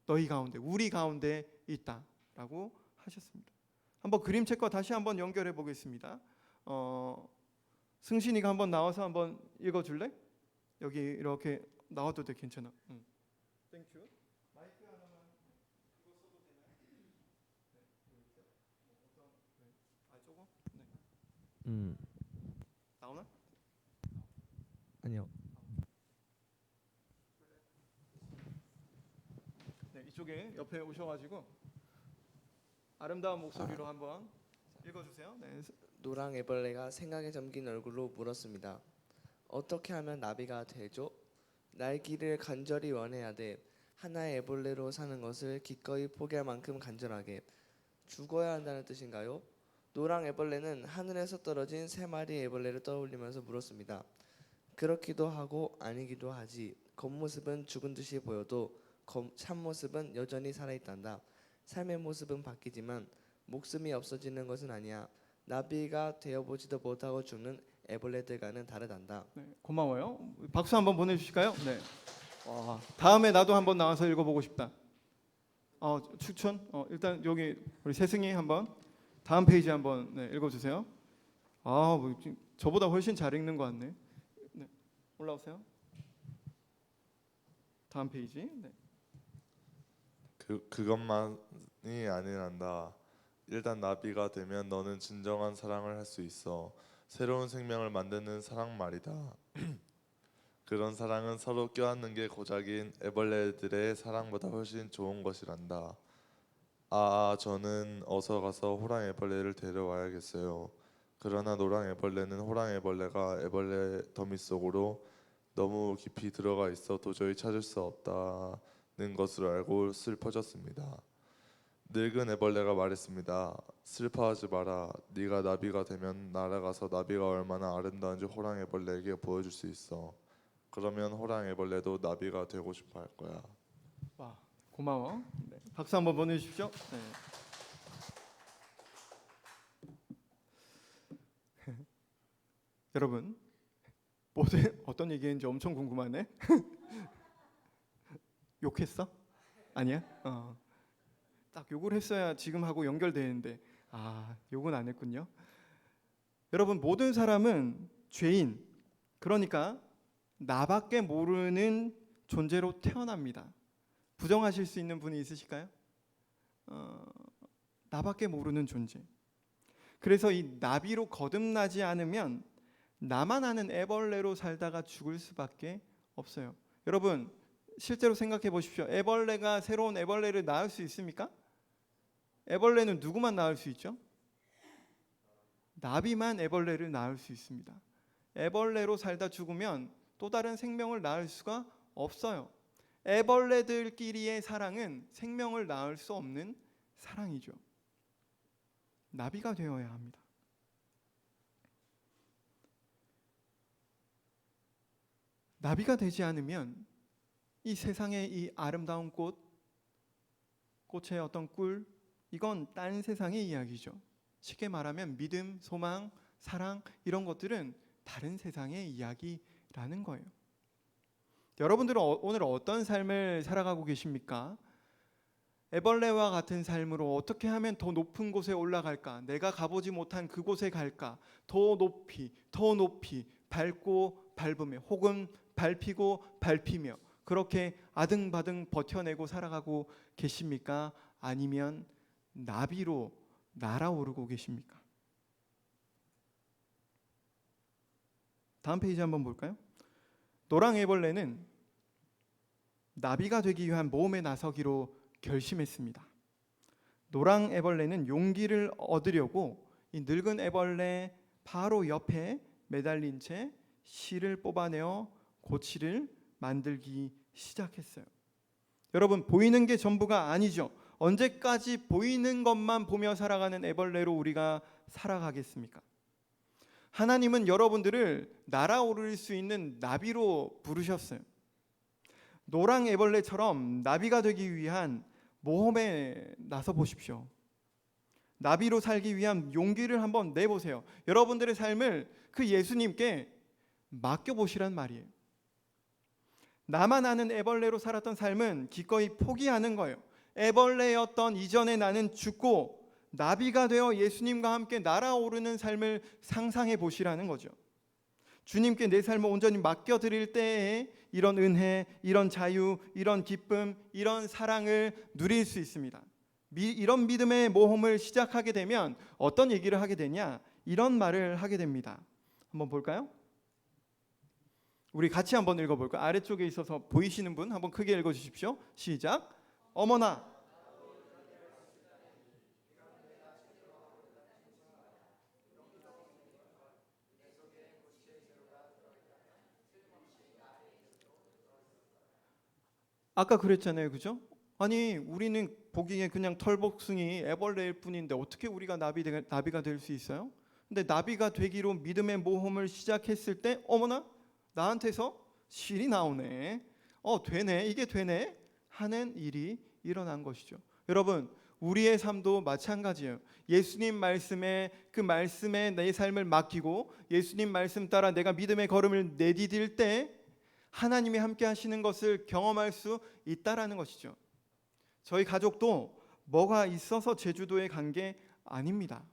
너희 가운데, 우리 가운데 있다라고 하셨습니다. 한번 그림책과 다시 한번 연결해 보겠습니다. 승신이가 한번 나와서 한번 읽어줄래? 여기 이렇게 나와도 돼, 괜찮아. 땡큐. 마이크 하나만 이거 써도 되나요? 네. 아, 저거? 네. 나오나? 아니요. 네, 이쪽에 옆에 오셔가지고 아름다운 목소리로 한번 읽어주세요. 네, 노랑 애벌레가 생각에 잠긴 얼굴로 물었습니다. 어떻게 하면 나비가 되죠? 날기를 간절히 원해야 돼. 하나의 애벌레로 사는 것을 기꺼이 포기할 만큼 간절하게. 죽어야 한다는 뜻인가요? 노랑 애벌레는 하늘에서 떨어진 세 마리의 애벌레를 떠올리면서 물었습니다. 그렇기도 하고 아니기도 하지. 겉모습은 죽은 듯이 보여도 참모습은 여전히 살아있단다. 삶의 모습은 바뀌지만 목숨이 없어지는 것은 아니야. 나비가 되어보지도 못하고 죽는 애벌레들과는 다르단다. 네, 고마워요. 박수 한번 보내주실까요? 네. 와, 다음에 나도 한번 나와서 읽어보고 싶다. 추천. 일단 여기 우리 세승이 한번 다음 페이지 한번 네, 읽어주세요. 뭐 저보다 훨씬 잘 읽는 것 같네. 네, 올라오세요. 다음 페이지. 네. 그것만이 아니란다. 일단 나비가 되면 너는 진정한 사랑을 할 수 있어. 새로운 생명을 만드는 사랑 말이다. 그런 사랑은 서로 껴안는 게 고작인 애벌레들의 사랑보다 훨씬 좋은 것이란다. 저는 어서 가서 호랑 애벌레를 데려와야겠어요. 그러나 노랑 애벌레는 호랑 애벌레가 애벌레 더미 속으로 너무 깊이 들어가 있어 도저히 찾을 수 없다는 것을 알고 슬퍼졌습니다. 늙은 애벌레가 말했습니다. 슬퍼하지 마라. 네가 나비가 되면 날아가서 나비가 얼마나 아름다운지 호랑 애벌레에게 보여줄 수 있어. 그러면 호랑 애벌레도 나비가 되고 싶어 할 거야. 와, 고마워. 네, 박수 한번 보내주십시오. 네. 여러분, 어떤 얘기인지 엄청 궁금하네. 욕했어? 아니야? 딱 욕을 했어야 지금 하고 연결되는데 욕은 안 했군요. 여러분, 모든 사람은 죄인, 그러니까 나밖에 모르는 존재로 태어납니다. 부정하실 수 있는 분이 있으실까요? 나밖에 모르는 존재. 그래서 이 나비로 거듭나지 않으면 나만 아는 애벌레로 살다가 죽을 수밖에 없어요. 여러분, 실제로 생각해 보십시오. 애벌레가 새로운 애벌레를 낳을 수 있습니까? 애벌레는 누구만 낳을 수 있죠? 나비만 애벌레를 낳을 수 있습니다. 애벌레로 살다 죽으면 또 다른 생명을 낳을 수가 없어요. 애벌레들끼리의 사랑은 생명을 낳을 수 없는 사랑이죠. 나비가 되어야 합니다. 나비가 되지 않으면 이 세상의 이 아름다운 꽃의 어떤 꿀, 이건 딴 세상의 이야기죠. 쉽게 말하면 믿음, 소망, 사랑 이런 것들은 다른 세상의 이야기라는 거예요. 여러분들은 오늘 어떤 삶을 살아가고 계십니까? 애벌레와 같은 삶으로 어떻게 하면 더 높은 곳에 올라갈까? 내가 가보지 못한 그곳에 갈까? 더 높이 밟고 밟으며 혹은 밟히고 밟히며 그렇게 아등바등 버텨내고 살아가고 계십니까? 아니면 나비로 날아오르고 계십니까? 다음 페이지 한번 볼까요? 노랑 애벌레는 나비가 되기 위한 모험에 나서기로 결심했습니다. 노랑 애벌레는 용기를 얻으려고 이 늙은 애벌레 바로 옆에 매달린 채 실을 뽑아내어 고치를 만들기 시작했어요. 여러분, 보이는 게 전부가 아니죠. 언제까지 보이는 것만 보며 살아가는 애벌레로 우리가 살아가겠습니까? 하나님은 여러분들을 날아오를 수 있는 나비로 부르셨어요. 노랑 애벌레처럼 나비가 되기 위한 모험에 나서 보십시오. 나비로 살기 위한 용기를 한번 내보세요. 여러분들의 삶을 그 예수님께 맡겨보시란 말이에요. 나만 아는 애벌레로 살았던 삶은 기꺼이 포기하는 거예요. 애벌레였던 이전에 나는 죽고 나비가 되어 예수님과 함께 날아오르는 삶을 상상해 보시라는 거죠. 주님께 내 삶을 온전히 맡겨드릴 때에 이런 은혜, 이런 자유, 이런 기쁨, 이런 사랑을 누릴 수 있습니다. 이런 믿음의 모험을 시작하게 되면 어떤 얘기를 하게 되냐? 이런 말을 하게 됩니다. 한번 볼까요? 우리 같이 한번 읽어볼까요? 아래쪽에 있어서 보이시는 분 한번 크게 읽어주십시오. 시작. 어머나. 아까 그랬잖아요, 그죠? 아니 우리는 보기에 그냥 털복숭이 애벌레일 뿐인데 어떻게 우리가 나비가 될 수 있어요? 근데 나비가 되기로 믿음의 모험을 시작했을 때 어머나 나한테서 실이 나오네. 되네, 이게 되네 하는 일이 일어난 것이죠. 여러분, 우리의 삶도 마찬가지예요. 예수님 말씀에 그 말씀에 내 삶을 맡기고 예수님 말씀 따라 내가 믿음의 걸음을 내디딜 때 하나님이 함께 하시는 것을 경험할 수 있다라는 것이죠. 저희 가족도 뭐가 있어서 제주도에 간 게 아닙니다.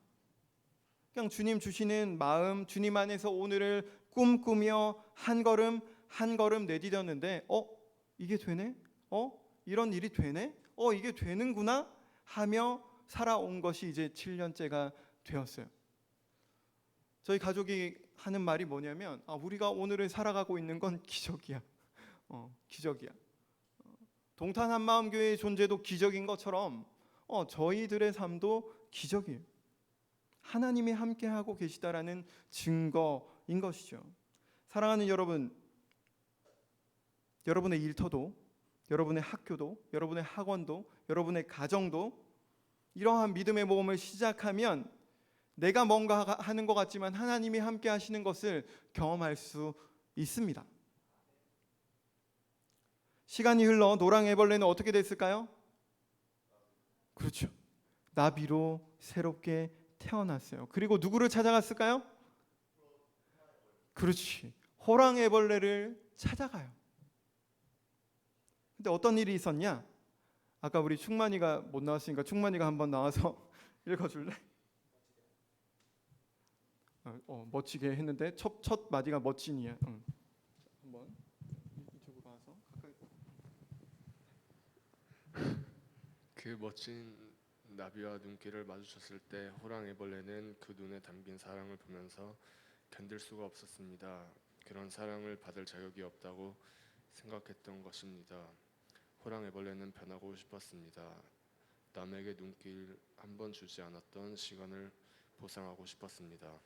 그냥 주님 주시는 마음, 주님 안에서 오늘을 꿈꾸며 한 걸음 한 걸음 내디뎠는데 이게 되네? 이런 일이 되네? 이게 되는구나 하며 살아온 것이 이제 7년째가 되었어요. 저희 가족이 하는 말이 뭐냐면 우리가 오늘을 살아가고 있는 건 기적이야. 기적이야. 동탄 한마음교회의 존재도 기적인 것처럼 저희들의 삶도 기적이에요. 하나님이 함께하고 계시다라는 증거인 것이죠. 사랑하는 여러분, 여러분의 일터도, 여러분의 학교도, 여러분의 학원도, 여러분의 가정도 이러한 믿음의 모험을 시작하면 내가 뭔가 하는 것 같지만 하나님이 함께 하시는 것을 경험할 수 있습니다. 시간이 흘러 노랑 애벌레는 어떻게 됐을까요? 그렇죠. 나비로 새롭게 태어났어요. 그리고 누구를 찾아갔을까요? 그렇지. 호랑 애벌레를 찾아가요. 근데 어떤 일이 있었냐? 아까 우리 충만이가 못 나왔으니까 충만이가 한번 나와서 읽어줄래? 멋지게 했는데 첫 마디가 멋진이야. 한번 이쪽으로 와서 가까이. 그 멋진 나비와 눈길을 마주쳤을 때 호랑이벌레는 그 눈에 담긴 사랑을 보면서 견딜 수가 없었습니다. 그런 사랑을 받을 자격이 없다고 생각했던 것입니다. 호랑이벌레는 변하고 싶었습니다. 남에게 눈길 한 번 주지 않았던 시간을 보상하고 싶었습니다.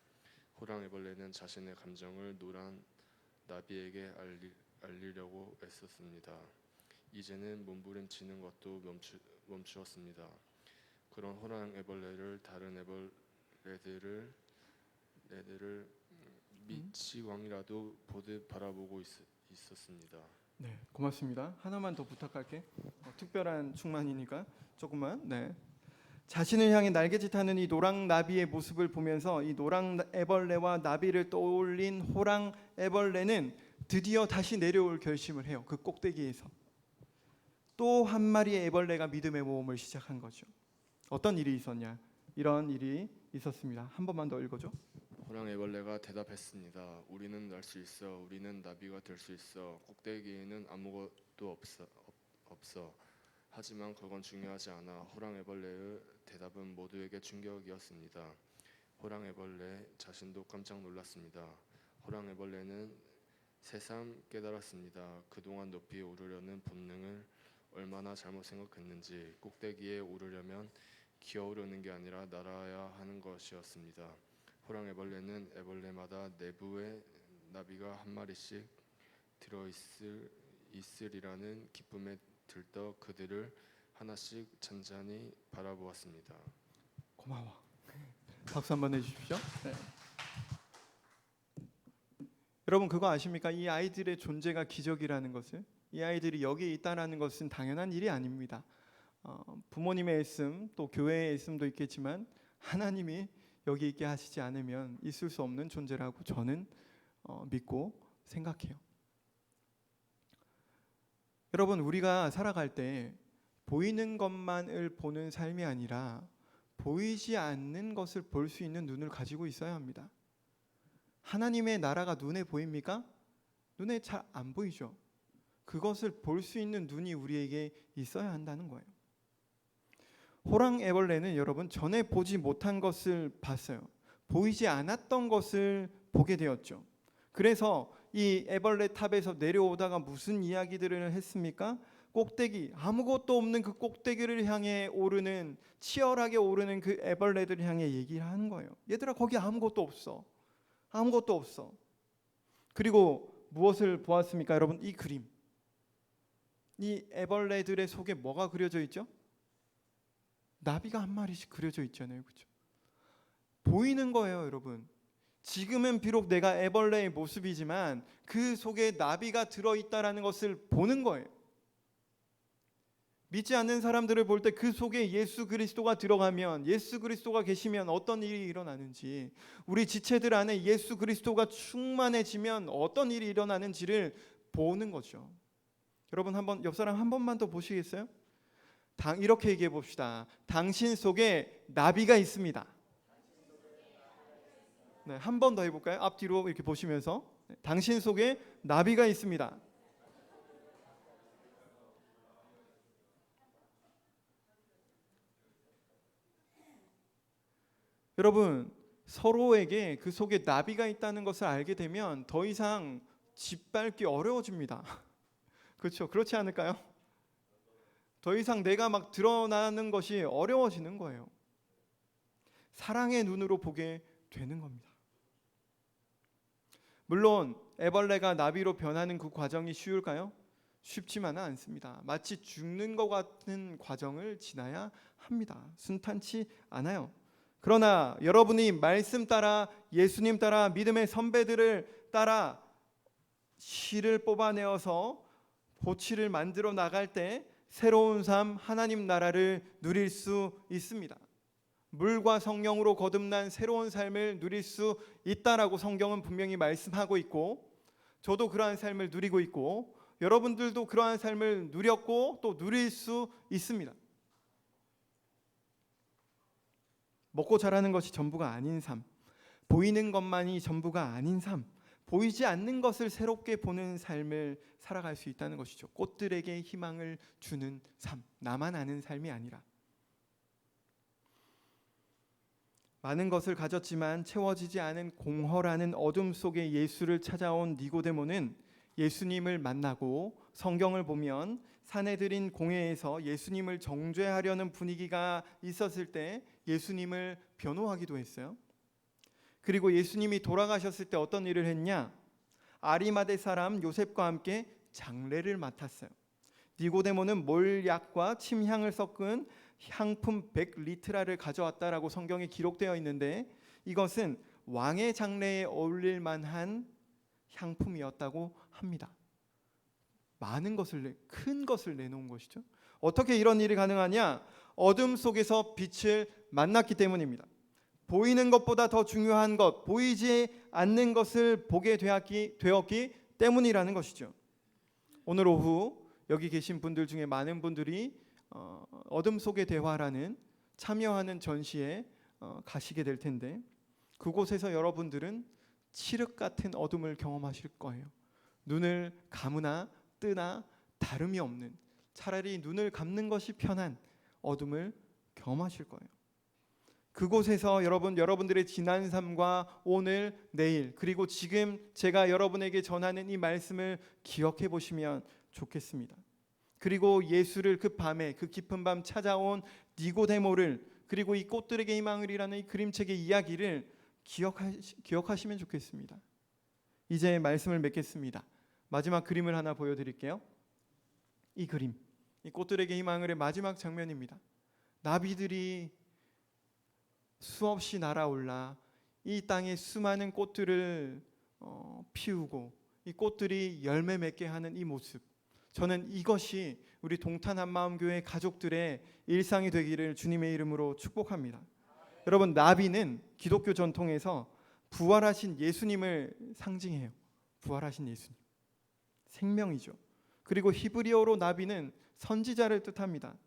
호랑이벌레는 자신의 감정을 노란 나비에게 알리려고 애썼습니다. 이제는 몸부림치는 것도 멈추었습니다. 그런 호랑이벌레를 다른 애벌레들을 미치광이라도 보듯 바라보고 있었습니다. 네, 고맙습니다. 하나만 더 부탁할게. 특별한 충만이니까 조금만. 네. 자신을 향해 날개짓하는 이 노랑 나비의 모습을 보면서 이 노랑 애벌레와 나비를 떠올린 호랑 애벌레는 드디어 다시 내려올 결심을 해요. 그 꼭대기에서 또 한 마리의 애벌레가 믿음의 모험을 시작한 거죠. 어떤 일이 있었냐? 이런 일이 있었습니다. 한 번만 더 읽어줘. 호랑이벌레가 대답했습니다. 우리는 날 수 있어. 우리는 나비가 될 수 있어. 꼭대기에는 아무것도 없어. 하지만 그건 중요하지 않아. 호랑이벌레의 대답은 모두에게 충격이었습니다. 호랑이벌레 자신도 깜짝 놀랐습니다. 호랑이벌레는 새삼 깨달았습니다. 그동안 높이 오르려는 본능을 얼마나 잘못 생각했는지. 꼭대기에 오르려면 기어오르는 게 아니라 날아야 하는 것이었습니다. 호랑이벌레는 애벌레마다 내부에 나비가 한 마리씩 들어있으리라는 기쁨에 들떠 그들을 하나씩 찬찬히 바라보았습니다. 고마워. 박수 한번 해주십시오. 네. 여러분 그거 아십니까? 이 아이들의 존재가 기적이라는 것을, 이 아이들이 여기 있다라는 것은 당연한 일이 아닙니다. 부모님의 애씀 또 교회의 애씀도 있겠지만 하나님이 여기 있게 하시지 않으면 있을 수 없는 존재라고 저는 믿고 생각해요. 여러분 우리가 살아갈 때 보이는 것만을 보는 삶이 아니라 보이지 않는 것을 볼 수 있는 눈을 가지고 있어야 합니다. 하나님의 나라가 눈에 보입니까? 눈에 잘 안 보이죠. 그것을 볼 수 있는 눈이 우리에게 있어야 한다는 거예요. 호랑 애벌레는 여러분 전에 보지 못한 것을 봤어요. 보이지 않았던 것을 보게 되었죠. 그래서 이 애벌레 탑에서 내려오다가 무슨 이야기들을 했습니까? 꼭대기, 아무것도 없는 그 꼭대기를 향해 오르는, 치열하게 오르는 그 애벌레들을 향해 얘기를 하는 거예요. 얘들아 거기 아무것도 없어. 아무것도 없어. 그리고 무엇을 보았습니까? 여러분 이 그림. 이 애벌레들의 속에 뭐가 그려져 있죠? 나비가 한 마리씩 그려져 있잖아요. 그렇죠? 보이는 거예요, 여러분. 지금은 비록 내가 애벌레의 모습이지만 그 속에 나비가 들어있다라는 것을 보는 거예요. 믿지 않는 사람들을 볼 때 그 속에 예수 그리스도가 들어가면, 예수 그리스도가 계시면 어떤 일이 일어나는지, 우리 지체들 안에 예수 그리스도가 충만해지면 어떤 일이 일어나는지를 보는 거죠. 여러분, 한번 옆 사람 한 번만 더 보시겠어요? 이렇게 얘기해 봅시다. 당신 속에 나비가 있습니다. 네, 한 번 더 해볼까요? 앞뒤로 이렇게 보시면서. 당신 속에 나비가 있습니다. 여러분, 서로에게 그 속에 나비가 있다는 것을 알게 되면 더 이상 짓밟기 어려워집니다. 그렇죠? 그렇지 않을까요? 더 이상 내가 막 드러나는 것이 어려워지는 거예요. 사랑의 눈으로 보게 되는 겁니다. 물론 애벌레가 나비로 변하는 그 과정이 쉬울까요? 쉽지만은 않습니다. 마치 죽는 것 같은 과정을 지나야 합니다. 순탄치 않아요. 그러나 여러분이 말씀 따라, 예수님 따라, 믿음의 선배들을 따라 씨를 뽑아내어서 보치를 만들어 나갈 때 새로운 삶, 하나님 나라를 누릴 수 있습니다. 물과 성령으로 거듭난 새로운 삶을 누릴 수 있다라고 성경은 분명히 말씀하고 있고, 저도 그러한 삶을 누리고 있고, 여러분들도 그러한 삶을 누렸고 또 누릴 수 있습니다. 먹고 자라는 것이 전부가 아닌 삶, 보이는 것만이 전부가 아닌 삶, 보이지 않는 것을 새롭게 보는 삶을 살아갈 수 있다는 것이죠. 꽃들에게 희망을 주는 삶, 나만 아는 삶이 아니라. 많은 것을 가졌지만 채워지지 않은 공허라는 어둠 속에 예수를 찾아온 니고데모는 예수님을 만나고, 성경을 보면 사내들인 공회에서 예수님을 정죄하려는 분위기가 있었을 때 예수님을 변호하기도 했어요. 그리고 예수님이 돌아가셨을 때 어떤 일을 했냐? 아리마대 사람 요셉과 함께 장례를 맡았어요. 니고데모는 몰약과 침향을 섞은 향품 100리트라를 가져왔다라고 성경에 기록되어 있는데, 이것은 왕의 장례에 어울릴 만한 향품이었다고 합니다. 많은 것을, 큰 것을 내놓은 것이죠. 어떻게 이런 일이 가능하냐? 어둠 속에서 빛을 만났기 때문입니다. 보이는 것보다 더 중요한 것, 보이지 않는 것을 보게 되었기 때문이라는 것이죠. 오늘 오후 여기 계신 분들 중에 많은 분들이 어둠 속의 대화라는 참여하는 전시에 가시게 될 텐데, 그곳에서 여러분들은 칠흑 같은 어둠을 경험하실 거예요. 눈을 감으나 뜨나 다름이 없는, 차라리 눈을 감는 것이 편한 어둠을 경험하실 거예요. 그곳에서 여러분들의 지난 삶과 오늘, 내일, 그리고 지금 제가 여러분에게 전하는 이 말씀을 기억해 보시면 좋겠습니다. 그리고 예수를 그 밤에, 그 깊은 밤 찾아온 니고데모를, 그리고 이 꽃들에게 희망을이라는 이 그림책의 이야기를 기억하시면 좋겠습니다. 이제 말씀을 맺겠습니다. 마지막 그림을 하나 보여드릴게요. 이 그림, 이 꽃들에게 희망을의 마지막 장면입니다. 나비들이 수없이 날아올라 이 땅에 수많은 꽃들을 피우고 이 꽃들이 열매 맺게 하는 이 모습, 저는 이것이 우리 동탄 한마음교회 가족들의 일상이 되기를 주님의 이름으로 축복합니다. 여러분, 나비는 기독교 전통에서 부활하신 예수님을 상징해요. 부활하신 예수님, 생명이죠. 그리고 히브리어로 나비는 선지자를 뜻합니다.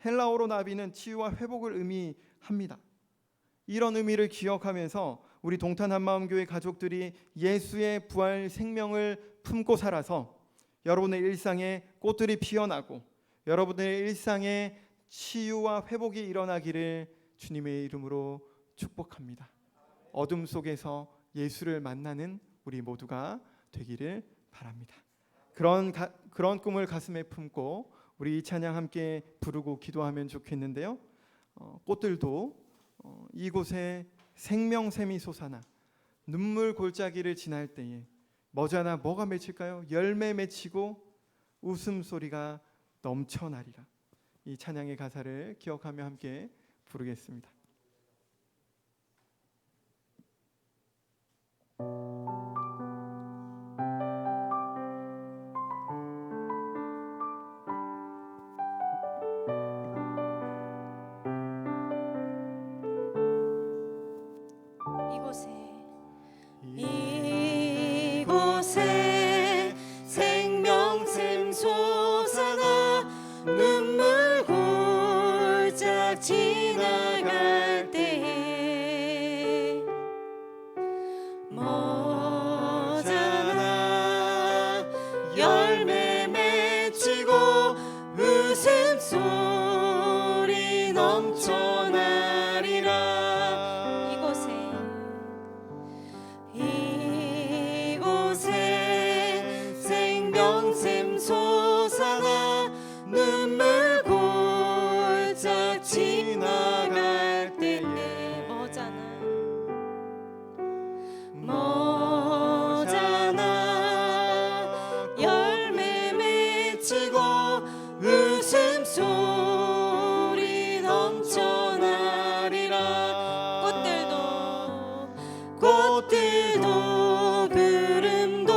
헬라어로 나비는 치유와 회복을 의미합니다. 이런 의미를 기억하면서 우리 동탄 한마음교회 가족들이 예수의 부활 생명을 품고 살아서 여러분의 일상에 꽃들이 피어나고 여러분의 일상에 치유와 회복이 일어나기를 주님의 이름으로 축복합니다. 어둠 속에서 예수를 만나는 우리 모두가 되기를 바랍니다. 그런 꿈을 가슴에 품고 우리 이 찬양 함께 부르고 기도하면 좋겠는데요. 꽃들도 이곳에 생명샘이 솟아나 눈물 골짜기를 지날 때에 뭐가 맺힐까요? 열매 맺히고 웃음소리가 넘쳐나리라. 이 찬양의 가사를 기억하며 함께 부르겠습니다. 이곳에 생명샘 솟아나 눈물 골짝 지나갈 때에 머잖아 열매 맺히고 웃음소리 넘쳐나리라. 이곳에 생명샘 솟아나 눈물 골짝 지나갈 때에 머잖아 열매 맺히고 웃음소리 넘쳐나리라. 꽃들도 구름도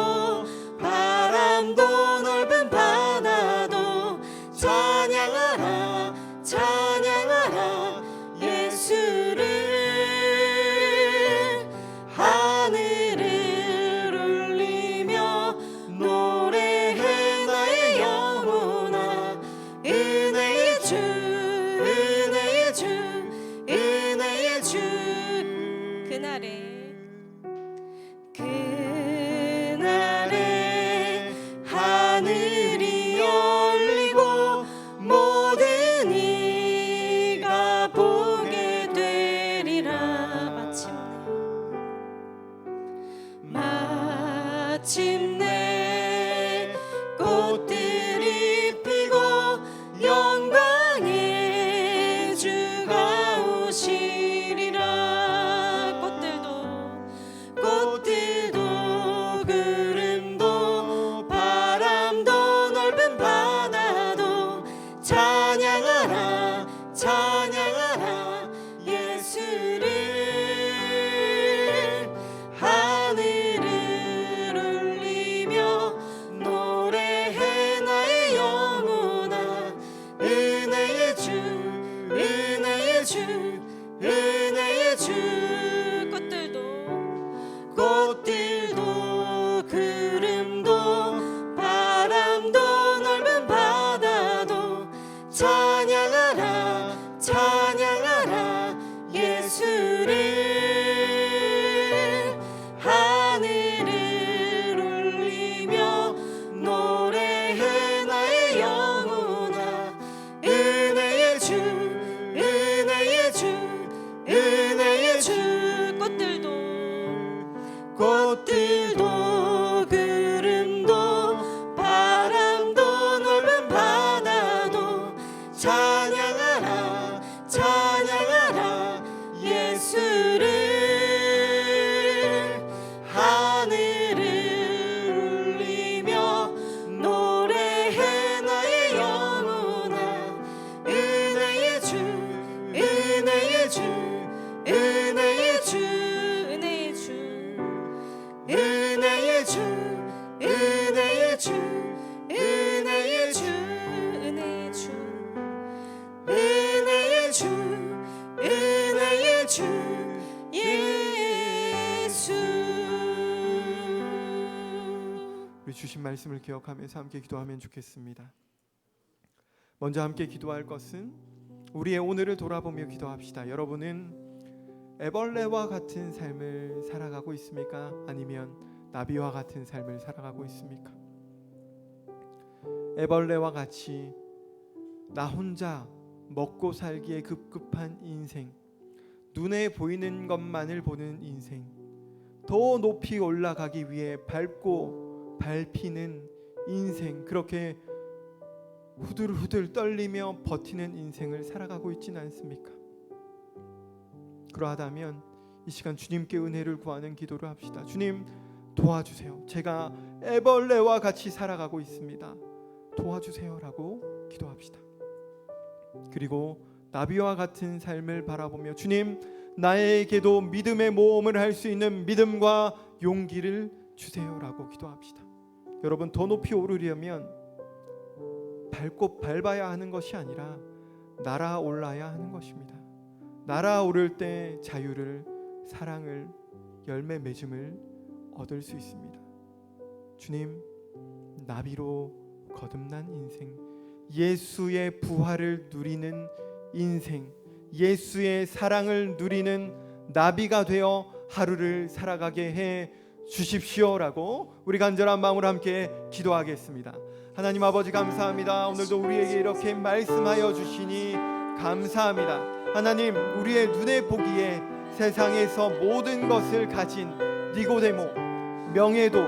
바람도 넓은 바다도 찬양하라 찬양하라 예수를. 하늘을 울리며 노래해 나의 영혼아. 은혜의 주 은혜의 주 은혜의 주. 그날에 하늘이 열리고 모든 이가 보게 되리라. 마침내 꽃들이 피고 영광의 주가 오시리라. 꽃들도 구름도 바람도 넓은 바다도 찬양하라 찬양하라 예수를. 하늘을 울리며 노래해 나의 영혼아. 은혜의 주 은혜의 주 은혜의 주. 꽃들도 구름도 바람도 넓은 바다도 찬양하라 찬양하라 예수를. 하늘을 울리며 노래해 나의 영혼아. 은혜의 주 은혜의 주 은혜의 주. 꽃들도 구름도 바람도 넓은 바다도 찬양하라 찬양하라 예수를. 하늘을 울리며 노래해 나의 영혼아. 은혜의 주 은혜의 주 은혜의 주 은혜의 주 은혜의 주 은혜의 주 은혜의 주 은혜의 주 은혜의 주 은혜의 주 예수. 우리 주신 말씀을 기억하면서 함께 기도하면 좋겠습니다. 먼저 함께 기도할 것은 우리의 오늘을 돌아보며 기도합시다. 여러분은 애벌레와 같은 삶을 살아가고 있습니까? 아니면 나비와 같은 삶을 살아가고 있습니까? 애벌레와 같이 나 혼자 먹고 살기에 급급한 인생, 눈에 보이는 것만을 보는 인생, 더 높이 올라가기 위해 밟고 밟히는 인생, 그렇게 후들후들 떨리며 버티는 인생을 살아가고 있지는 않습니까? 그러하다면 이 시간 주님께 은혜를 구하는 기도를 합시다. 주님 도와주세요. 제가 애벌레와 같이 살아가고 있습니다. 도와주세요라고 기도합시다. 그리고 나비와 같은 삶을 바라보며 주님, 나에게도 믿음의 모험을 할 수 있는 믿음과 용기를 주세요라고 기도합시다. 여러분, 더 높이 오르려면 밟고 밟아야 하는 것이 아니라 날아올라야 하는 것입니다. 날아오를 때 자유를, 사랑을, 열매 맺음을 얻을 수 있습니다. 주님, 나비로 거듭난 인생, 예수의 부활을 누리는 인생, 예수의 사랑을 누리는 나비가 되어 하루를 살아가게 해 주십시오라고 우리 간절한 마음으로 함께 기도하겠습니다. 하나님 아버지, 감사합니다. 오늘도 우리에게 이렇게 말씀하여 주시니 감사합니다. 하나님, 우리의 눈에 보기에 세상에서 모든 것을 가진 니고데모, 명예도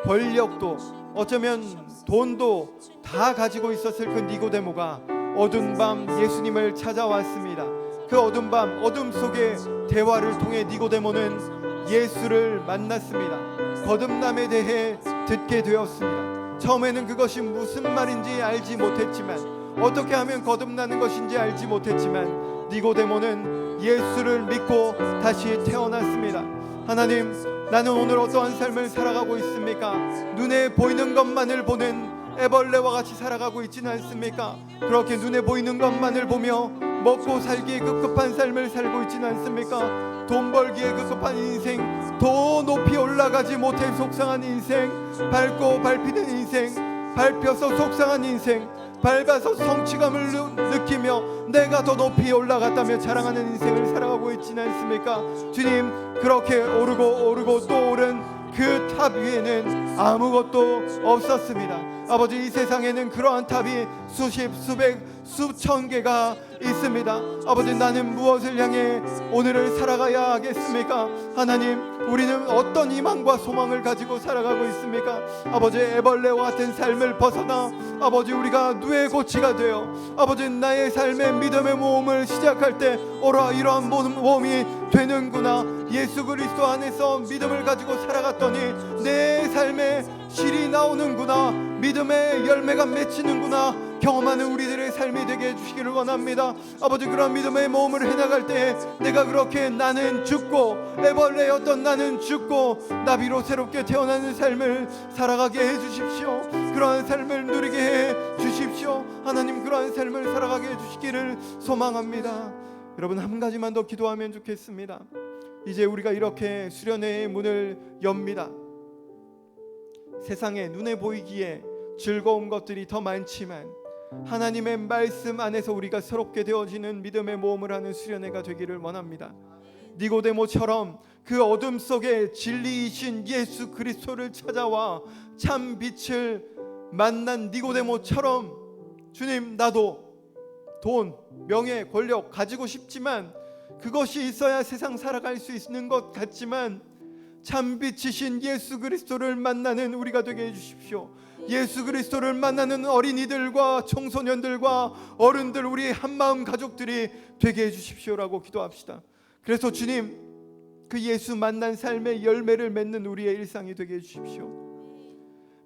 권력도 어쩌면 돈도 다 가지고 있었을 그 니고데모가 어두운 밤 예수님을 찾아왔습니다. 그 어두운 밤, 어둠 속에 대화를 통해 니고데모는 예수를 만났습니다. 거듭남에 대해 듣게 되었습니다. 처음에는 그것이 무슨 말인지 알지 못했지만, 어떻게 하면 거듭나는 것인지 알지 못했지만, 니고데모는 예수를 믿고 다시 태어났습니다. 하나님, 나는 오늘 어떠한 삶을 살아가고 있습니까? 눈에 보이는 것만을 보는 애벌레와 같이 살아가고 있지는 않습니까? 그렇게 눈에 보이는 것만을 보며 먹고 살기에 급급한 삶을 살고 있지는 않습니까? 돈 벌기에 급급한 인생, 더 높이 올라가지 못해 속상한 인생, 밟고 밟히는 인생, 밟혀서 속상한 인생, 밟아서 성취감을 느끼며 내가 더 높이 올라갔다며 자랑하는 인생을 살아가고 있지는 않습니까? 주님, 그렇게 오르고 또 오른 그 탑 위에는 아무것도 없었습니다. 아버지, 이 세상에는 그러한 탑이 수십, 수백, 수천 개가 있습니다. 아버지, 나는 무엇을 향해 오늘을 살아가야 하겠습니까? 하나님, 우리는 어떤 희망과 소망을 가지고 살아가고 있습니까? 아버지, 애벌레와 같은 삶을 벗어나 아버지, 우리가 누에 고치가 되어 아버지, 나의 삶의 믿음의 모험을 시작할 때 오라, 이러한 모험이 되는구나. 예수 그리스도 안에서 믿음을 가지고 살아갔더니 내 삶에 실이 나오는구나. 믿음의 열매가 맺히는구나. 경험하는 우리들의 삶이 되게 해주시기를 원합니다. 아버지, 그런 믿음의 모험을 해나갈 때 내가 그렇게 나는 죽고, 애벌레였던 나는 죽고 나비로 새롭게 태어나는 삶을 살아가게 해주십시오. 그러한 삶을 누리게 해주십시오. 하나님, 그러한 삶을 살아가게 해주시기를 소망합니다. 여러분, 한 가지만 더 기도하면 좋겠습니다. 이제 우리가 이렇게 수련회의 문을 엽니다. 세상에 눈에 보이기에 즐거운 것들이 더 많지만 하나님의 말씀 안에서 우리가 새롭게 되어지는 믿음의 모험을 하는 수련회가 되기를 원합니다. 니고데모처럼 그 어둠 속에 진리이신 예수 그리스도를 찾아와 참 빛을 만난 니고데모처럼, 주님, 나도 돈, 명예, 권력 가지고 싶지만, 그것이 있어야 세상 살아갈 수 있는 것 같지만, 참빛이신 예수 그리스도를 만나는 우리가 되게 해주십시오. 예수 그리스도를 만나는 어린이들과 청소년들과 어른들, 우리 한마음 가족들이 되게 해주십시오라고 기도합시다. 그래서 주님, 그 예수 만난 삶의 열매를 맺는 우리의 일상이 되게 해주십시오.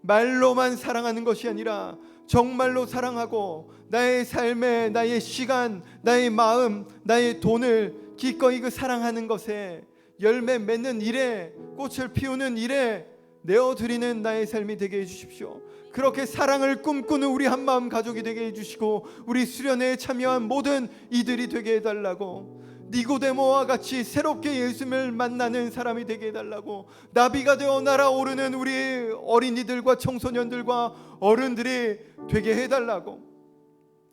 말로만 사랑하는 것이 아니라 정말로 사랑하고 나의 삶에, 나의 시간, 나의 마음, 나의 돈을 기꺼이 그 사랑하는 것에 열매 맺는 일에, 꽃을 피우는 일에 내어드리는 나의 삶이 되게 해주십시오. 그렇게 사랑을 꿈꾸는 우리 한마음 가족이 되게 해주시고, 우리 수련회에 참여한 모든 이들이 되게 해달라고, 니고데모와 같이 새롭게 예수님을 만나는 사람이 되게 해달라고, 나비가 되어 날아오르는 우리 어린이들과 청소년들과 어른들이 되게 해달라고,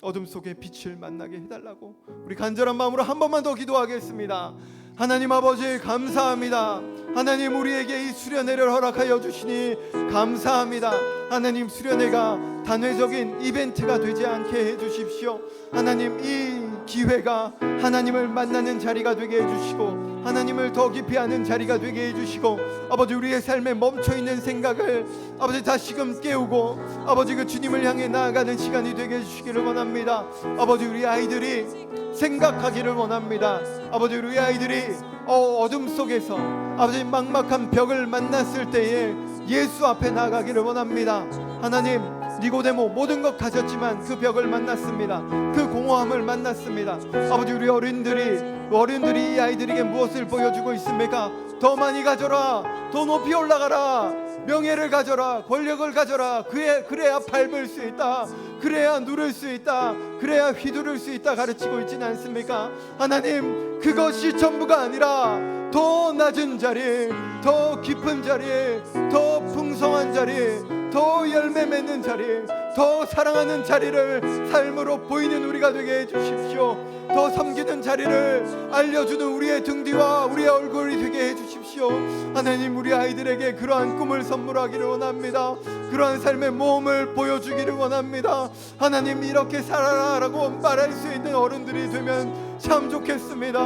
어둠 속에 빛을 만나게 해달라고 우리 간절한 마음으로 한 번만 더 기도하겠습니다. 하나님 아버지, 감사합니다. 하나님, 우리에게 이 수련회를 허락하여 주시니 감사합니다. 하나님, 수련회가 단회적인 이벤트가 되지 않게 해주십시오. 하나님, 이 기회가 하나님을 만나는 자리가 되게 해주시고, 하나님을 더 깊이 아는 자리가 되게 해주시고, 아버지, 우리의 삶에 멈춰있는 생각을 아버지 다시금 깨우고, 아버지, 그 주님을 향해 나아가는 시간이 되게 해주시기를 원합니다. 아버지, 우리 아이들이 생각하기를 원합니다. 아버지, 우리 아이들이 어둠 속에서 아버지 막막한 벽을 만났을 때에 예수 앞에 나아가기를 원합니다. 하나님, 니고데모 모든 것 가졌지만 그 벽을 만났습니다. 그 공허함을 만났습니다. 아버지, 우리 어른들이 이 아이들에게 무엇을 보여주고 있습니까? 더 많이 가져라, 더 높이 올라가라, 명예를 가져라, 권력을 가져라. 그래야 밟을 수 있다, 그래야 누를 수 있다, 그래야 휘두를 수 있다 가르치고 있지는 않습니까? 하나님, 그것이 전부가 아니라 더 낮은 자리, 더 깊은 자리, 더 풍성한 자리, 더 열매 맺는 자리, 더 사랑하는 자리를 삶으로 보이는 우리가 되게 해주십시오. 더 섬기는 자리를 알려주는 우리의 등 뒤와 우리의 얼굴이 되게 해주십시오. 하나님, 우리 아이들에게 그러한 꿈을 선물하기를 원합니다. 그러한 삶의 모험을 보여주기를 원합니다. 하나님, 이렇게 살아라라고 말할 수 있는 어른들이 되면 참 좋겠습니다.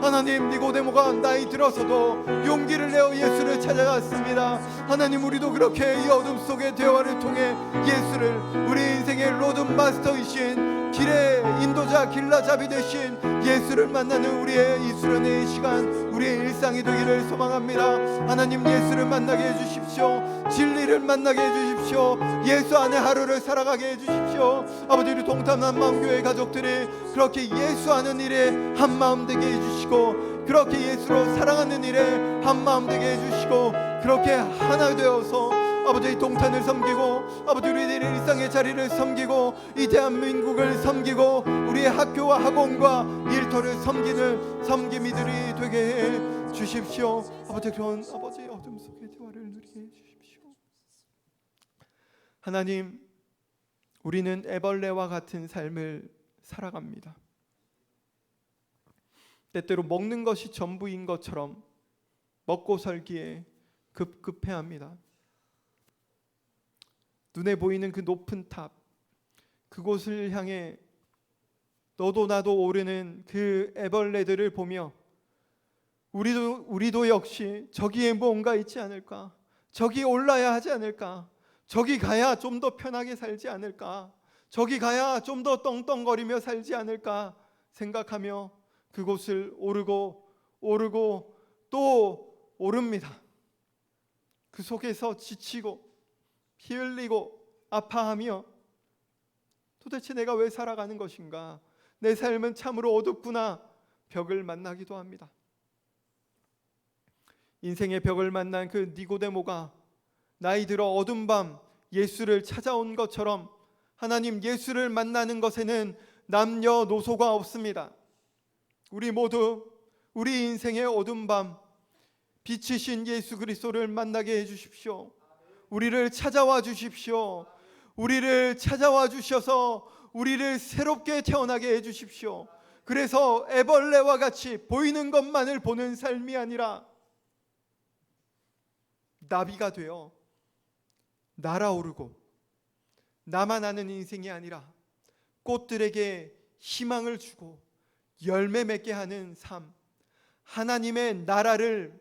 하나님, 니고데모가 나이 들어서도 용기를 내어 예수를 찾아갔습니다. 하나님, 우리도 그렇게 이 어둠 속의 대화를 통해 예수를, 우리 인생의 로드마스터이신 길의 인도자, 길라잡이 되신 예수를 만나는 우리의 이 수련의 시간, 우리의 일상이 되기를 소망합니다. 하나님, 예수를 만나게 해주십시오. 진리를 만나게 해주십시오. 예수 안에 하루를 살아가게 해주십시오. 아버지, 우리 동탄 한마음교회 가족들이 그렇게 예수 아는 일에 한마음 되게 해주시고, 그렇게 예수로 사랑하는 일에 한마음 되게 해주시고, 그렇게 하나 되어서 아버지 동탄을 섬기고, 아버지 우리들의 일상의 자리를 섬기고, 이 대한민국을 섬기고, 우리의 학교와 학원과 일터를 섬기는 섬김이들이 되게 해 주십시오. 아버지, 그런 아버지 어둠 속의 대화를 누리게 해 주십시오. 하나님, 우리는 애벌레와 같은 삶을 살아갑니다. 때때로 먹는 것이 전부인 것처럼 먹고 살기에 급급해합니다. 눈에 보이는 그 높은 탑, 그곳을 향해 너도 나도 오르는 그 애벌레들을 보며 우리도 역시 저기에 뭔가 있지 않을까, 저기 올라야 하지 않을까, 저기 가야 좀 더 편하게 살지 않을까, 저기 가야 좀 더 떵떵거리며 살지 않을까 생각하며 그곳을 오르고 또 오릅니다. 그 속에서 지치고 피 흘리고 아파하며 도대체 내가 왜 살아가는 것인가, 내 삶은 참으로 어둡구나 벽을 만나기도 합니다. 인생의 벽을 만난 그 니고데모가 나이 들어 어두운 밤 예수를 찾아온 것처럼 하나님, 예수를 만나는 것에는 남녀노소가 없습니다. 우리 모두 우리 인생의 어두운 밤 빛이신 예수 그리스도를 만나게 해주십시오. 우리를 찾아와 주십시오. 우리를 찾아와 주셔서 우리를 새롭게 태어나게 해주십시오. 그래서 애벌레와 같이 보이는 것만을 보는 삶이 아니라 나비가 되어 날아오르고, 나만 아는 인생이 아니라 꽃들에게 희망을 주고 열매 맺게 하는 삶, 하나님의 나라를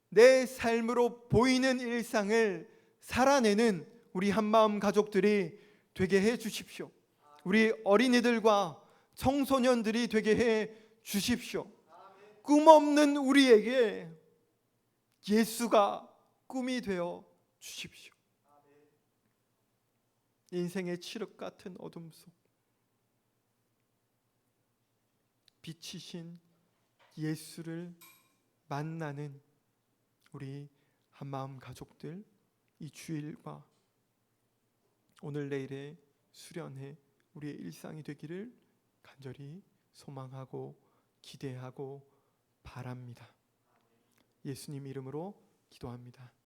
내 삶으로 보이는 일상을 살아내는 우리 한마음 가족들이 되게 해 주십시오. 우리 어린이들과 청소년들이 되게 해 주십시오. 꿈 없는 우리에게 예수가 꿈이 되어 주십시오. 인생의 칠흑 같은 어둠 속 빛이신 예수를 만나는 우리 한마음 가족들, 이 주일과 오늘 내일의 수련회 우리의 일상이 되기를 간절히 소망하고 기대하고 바랍니다. 예수님 이름으로 기도합니다.